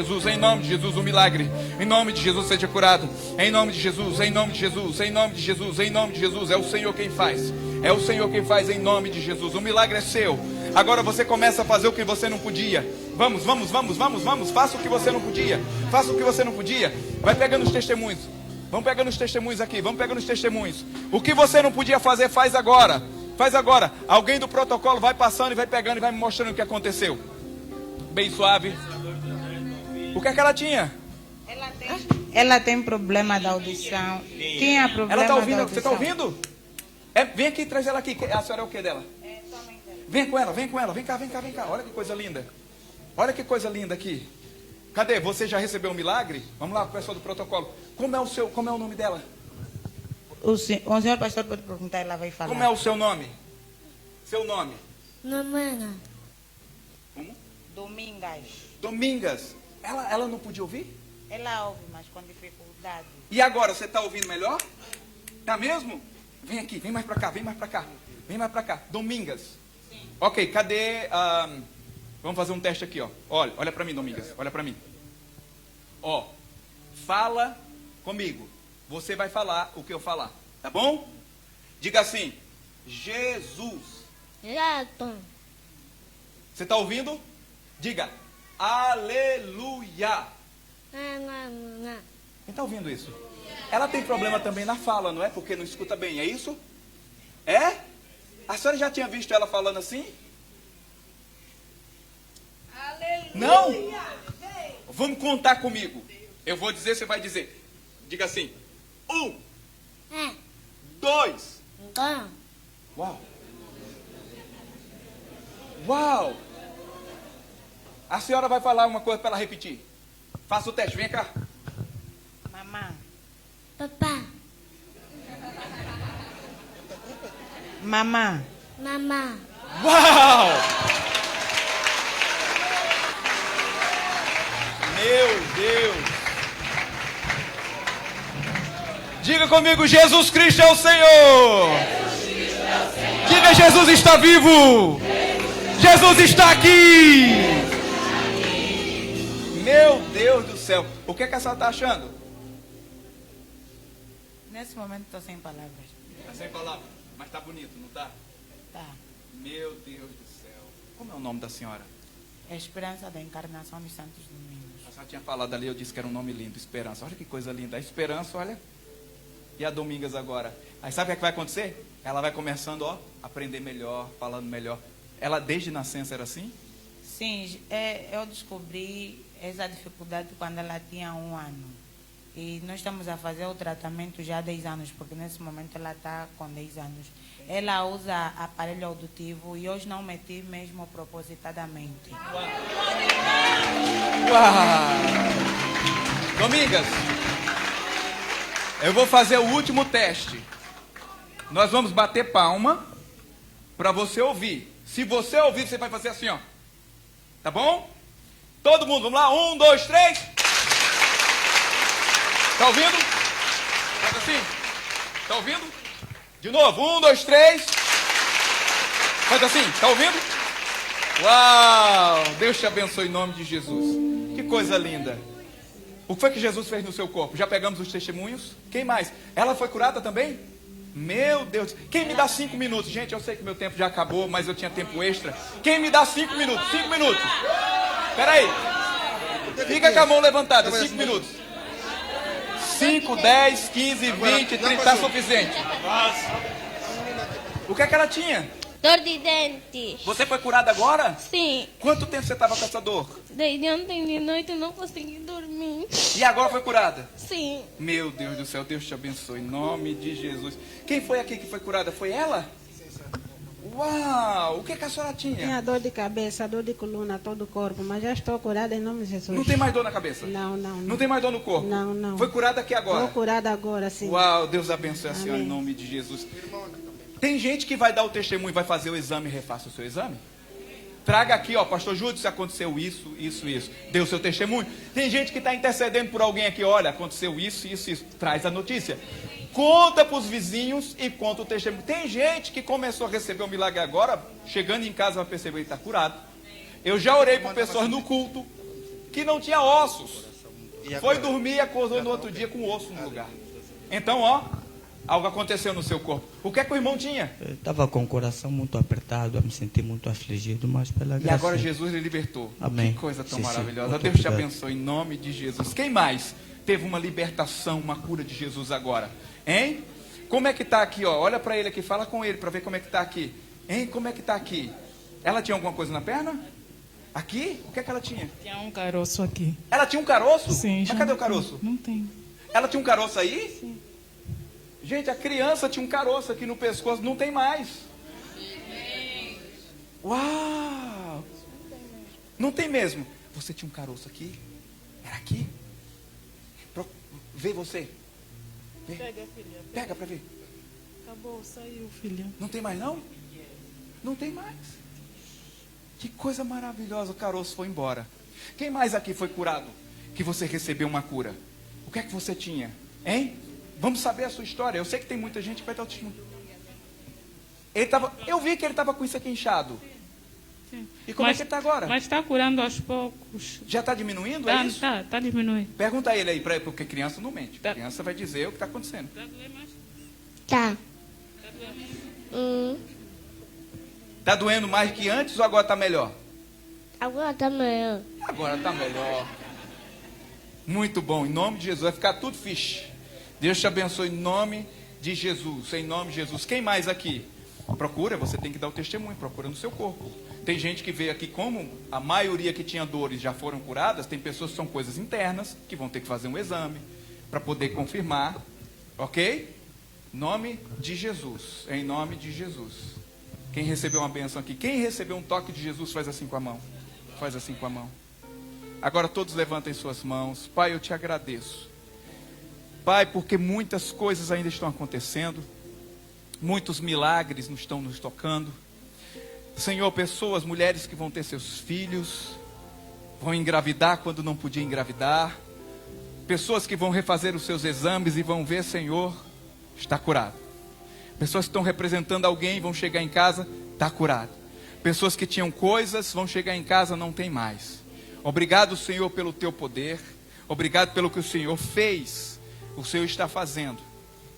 Jesus, o milagre. Em nome de Jesus, seja curado. Em nome de Jesus, em nome de Jesus, em nome de Jesus, em nome de Jesus. É o Senhor quem faz. É o Senhor quem faz, em nome de Jesus. O milagre é seu. Agora você começa a fazer o que você não podia. Vamos. Faça o que você não podia. Faça o que você não podia. Vai pegando os testemunhos. Vamos pegando os testemunhos aqui. O que você não podia fazer, faz agora. Alguém do protocolo vai passando e vai pegando e vai me mostrando o que aconteceu. Bem suave. O que é que ela tinha? Ela tem problema da audição. Tinha problema. Ela está ouvindo? Da audição. Você está ouvindo? Vem aqui, traz ela aqui. A senhora é o que dela? Vem com ela. Vem cá. Olha que coisa linda. Olha que coisa linda aqui. Cadê? Você já recebeu um milagre? Vamos lá, pessoal do protocolo. Como é o nome dela? O senhor pastor pode perguntar, ela vai falar. Como é o seu nome? Seu nome? Mamãe. Como? Domingas. Ela não podia ouvir? Ela ouve, mas com dificuldade. E agora, você está ouvindo melhor? Tá mesmo? Vem aqui, vem mais para cá. Domingas. Sim. Ok, cadê... Vamos fazer um teste aqui, ó. Olha para mim, Domingas. Olha para mim. Ó, fala comigo. Você vai falar o que eu falar, tá bom? Diga assim: Jesus. Você está ouvindo? Diga: aleluia. Quem está ouvindo isso? Ela tem problema também na fala, não é? Porque não escuta bem, é isso? É? A senhora já tinha visto ela falando assim? Aleluia. Não? Vamos contar comigo. Eu vou dizer, você vai dizer. Diga assim: 1, 2. Uau! A senhora vai falar uma coisa para ela repetir. Faça o teste, vem cá. Mamãe. Papá. Mamãe. Uau! Meu Deus! Diga comigo: Jesus Cristo é o Senhor! Diga, Jesus está vivo. Jesus está aqui. Meu Deus do céu. O que é que a senhora está achando? Nesse momento estou sem palavras. Está sem palavras, mas está bonito, não está? Tá. Meu Deus do céu. Como é o nome da senhora? Esperança da Encarnação dos Santos Domingos. A senhora tinha falado ali, eu disse que era um nome lindo, Esperança. Olha que coisa linda. A Esperança, olha. E a Domingas agora. Aí sabe o que, é que vai acontecer? Ela vai começando, ó, a aprender melhor, falando melhor. Ela desde nascença era assim? Sim, eu descobri essa dificuldade quando ela tinha 1 ano. E nós estamos a fazer o tratamento já há 10 anos, porque nesse momento ela está com 10 anos. Ela usa aparelho auditivo e hoje não meti mesmo propositadamente. Uau! Domingas, eu vou fazer o último teste. Nós vamos bater palma para você ouvir. Se você ouvir, você vai fazer assim, ó. Tá bom? Todo mundo, vamos lá? 1, 2, 3. Tá ouvindo? Faz assim. Tá ouvindo? De novo. 1, 2, 3. Faz assim. Tá ouvindo? Uau! Deus te abençoe em nome de Jesus. Que coisa linda. O que foi que Jesus fez no seu corpo? Já pegamos os testemunhos? Quem mais? Ela foi curada também? Meu Deus. Quem me dá 5 minutos? Gente, eu sei que meu tempo já acabou, mas eu tinha tempo extra. Quem me dá 5 minutos? 5 minutos. Espera aí. Fica com a mão levantada. 5 minutos. 5, 10, 15, 20, 30. Está suficiente. O que é que ela tinha? Dor de dente. Você foi curada agora? Sim. Quanto tempo você estava com essa dor? Desde ontem de noite eu não consegui dormir. E agora foi curada? Sim. Meu Deus do céu, Deus te abençoe. Em nome de Jesus. Quem foi aqui que foi curada? Foi ela? Uau! O que é que a senhora tinha? Tinha dor de cabeça, dor de coluna, todo o corpo, mas já estou curada em nome de Jesus. Não tem mais dor na cabeça? Não. Não tem mais dor no corpo? Não. Foi curada aqui agora? Estou curada agora, sim. Uau, Deus abençoe a senhora Amém. em nome de Jesus. Tem gente que vai dar o testemunho, vai fazer o exame e refaça o seu exame? Traga aqui, ó, pastor Júlio, se aconteceu isso. Dê o seu testemunho. Tem gente que está intercedendo por alguém aqui, olha, aconteceu isso. Traz a notícia. Conta para os vizinhos e conta o testemunho. Tem gente que começou a receber o milagre agora, chegando em casa vai perceber que está curado. Eu já orei por pessoas no culto que não tinha ossos. Foi dormir e acordou no outro dia com osso no lugar. Então, ó, algo aconteceu no seu corpo. O que é que o irmão tinha? Eu estava com o coração muito apertado, eu me senti muito afligido, mas pela graça... E agora Jesus lhe libertou. Amém. Que coisa tão Sim, maravilhosa. muito Deus te obrigado. abençoe em nome de Jesus. Quem mais teve uma libertação, uma cura de Jesus agora? Hein? Como é que está aqui, ó? Olha para ele aqui, fala com ele para ver como é que está aqui. Hein? Como é que está aqui? Ela tinha alguma coisa na perna? Aqui? O que é que ela tinha? Tinha um caroço aqui. Ela tinha um caroço? Sim. Mas cadê o caroço? Não tem. Ela tinha um caroço aí? Sim. Gente, a criança tinha um caroço aqui no pescoço, não tem mais. Uau! Não tem mesmo. Você tinha um caroço aqui? Era aqui? Vê você. Vê. Pega, filha. Pega pra ver. Acabou, saiu, filha. Não tem mais não? Não tem mais. Que coisa maravilhosa, o caroço foi embora. Quem mais aqui foi curado? Que você recebeu uma cura? O que é que você tinha? Hein? Vamos saber a sua história. Eu sei que tem muita gente que vai dar o testemunho. Eu vi que ele estava com isso aqui inchado. Sim. E como é que ele está agora? Mas está curando aos poucos. Já está diminuindo, é isso? Tá diminuindo. Pergunta a ele aí, porque criança não mente. Criança vai dizer o que está acontecendo. Tá. Está doendo mais que antes ou agora está melhor? Agora tá melhor. Agora está melhor. Muito bom. Em nome de Jesus. Vai ficar tudo fixe. Deus te abençoe em nome de Jesus. Em nome de Jesus. Quem mais aqui? Procura, você tem que dar o testemunho. Procura no seu corpo. Tem gente que veio aqui, como a maioria que tinha dores já foram curadas. Tem pessoas que são coisas internas, que vão ter que fazer um exame para poder confirmar. Ok? Em nome de Jesus. Em nome de Jesus. Quem recebeu uma bênção aqui? Quem recebeu um toque de Jesus, faz assim com a mão. Faz assim com a mão. Agora todos levantem suas mãos. Pai, eu te agradeço. Pai, porque muitas coisas ainda estão acontecendo. Muitos milagres estão nos tocando. Senhor, pessoas, mulheres que vão ter seus filhos, vão engravidar quando não podia engravidar. Pessoas que vão refazer os seus exames e vão ver, Senhor, está curado. Pessoas que estão representando alguém vão chegar em casa, está curado. Pessoas que tinham coisas vão chegar em casa, não tem mais. Obrigado, Senhor, pelo teu poder. Obrigado pelo que o Senhor fez, o Senhor está fazendo.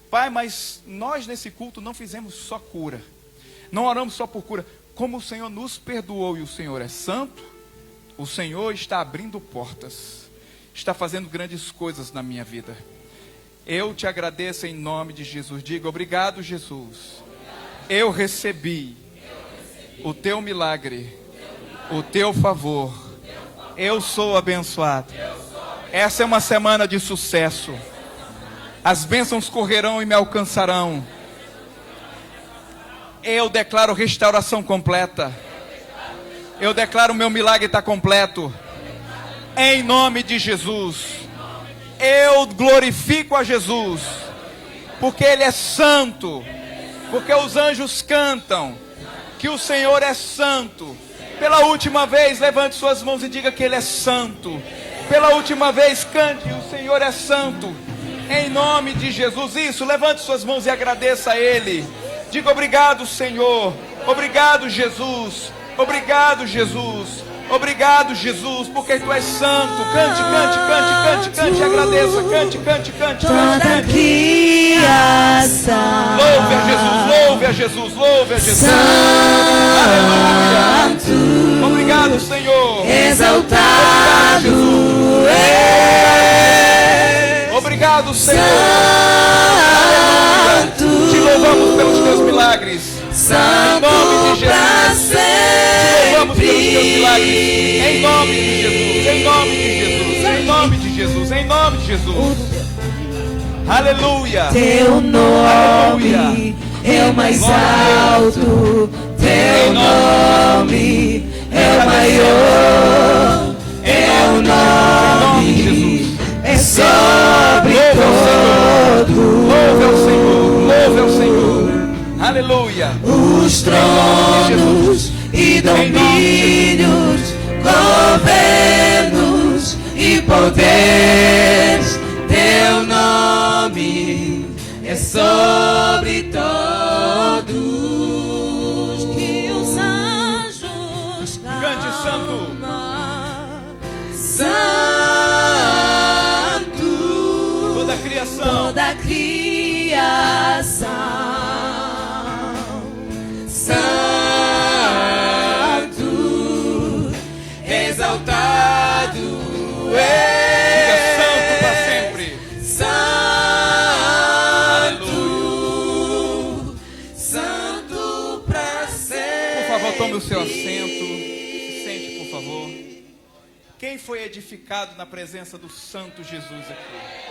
Pai, mas nós nesse culto não fizemos só cura. Não oramos só por cura. Como o Senhor nos perdoou e o Senhor é santo, o Senhor está abrindo portas. Está fazendo grandes coisas na minha vida. Eu te agradeço em nome de Jesus. Diga, obrigado, Jesus. Eu recebi o teu milagre, o teu favor. Eu sou abençoado. Essa é uma semana de sucesso. As bênçãos correrão e me alcançarão. Eu declaro restauração completa. Eu declaro meu milagre está completo. Em nome de Jesus. Eu glorifico a Jesus. Porque Ele é santo. Porque os anjos cantam que o Senhor é santo. Pela última vez, levante suas mãos e diga que Ele é santo. Pela última vez, cante, o Senhor é santo. Em nome de Jesus. Isso, levante suas mãos e agradeça a Ele. Diga obrigado, Senhor. Obrigado, Jesus. Obrigado, Jesus. Obrigado, Jesus, porque Tu és santo. Cante, cante, cante, cante, cante. Agradeça, cante, cante, cante. Toda criação. Louve a Jesus, louve a Jesus, louve a Jesus. Santo. Aleluia. Obrigado, Senhor. Exaltado. Obrigado, Senhor. Santo. Te louvamos pelos Teus milagres. Santo. Em nome de Jesus. Te louvamos pelos Teus milagres. Em nome de Jesus. Em nome de Jesus. Em nome de Jesus. Em nome de Jesus. Aleluia. Teu nome é o mais alto. Teu nome é o maior. É o nome. É sobre todo. Louve ao Senhor. Louve ao Senhor. Aleluia. Os tronos e domínios, governos e poderes, teu nome é sobre todos. Que os anjos cante santo. Santo. Toda a criação. Toda a criação. Santo, exaltado Diga santo para sempre. Santo, santo para sempre. Por favor, tome o seu assento. Se sente, por favor. Quem foi edificado na presença do Santo Jesus aqui?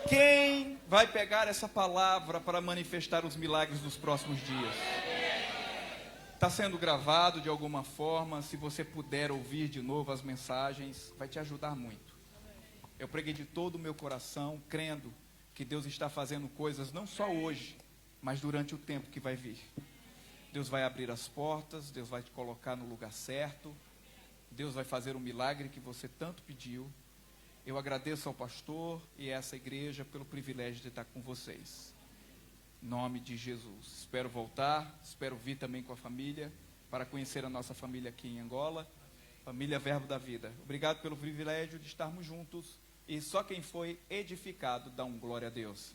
Quem vai pegar essa palavra para manifestar os milagres dos próximos dias? Está sendo gravado de alguma forma. Se você puder ouvir de novo as mensagens, vai te ajudar muito. Eu preguei de todo o meu coração, crendo que Deus está fazendo coisas não só hoje, mas durante o tempo que vai vir. Deus vai abrir as portas, Deus vai te colocar no lugar certo, Deus vai fazer o milagre que você tanto pediu. Eu agradeço ao pastor e a essa igreja pelo privilégio de estar com vocês. Em nome de Jesus. Espero voltar, espero vir também com a família, para conhecer a nossa família aqui em Angola. Família Verbo da Vida. Obrigado pelo privilégio de estarmos juntos. E só quem foi edificado dá um glória a Deus.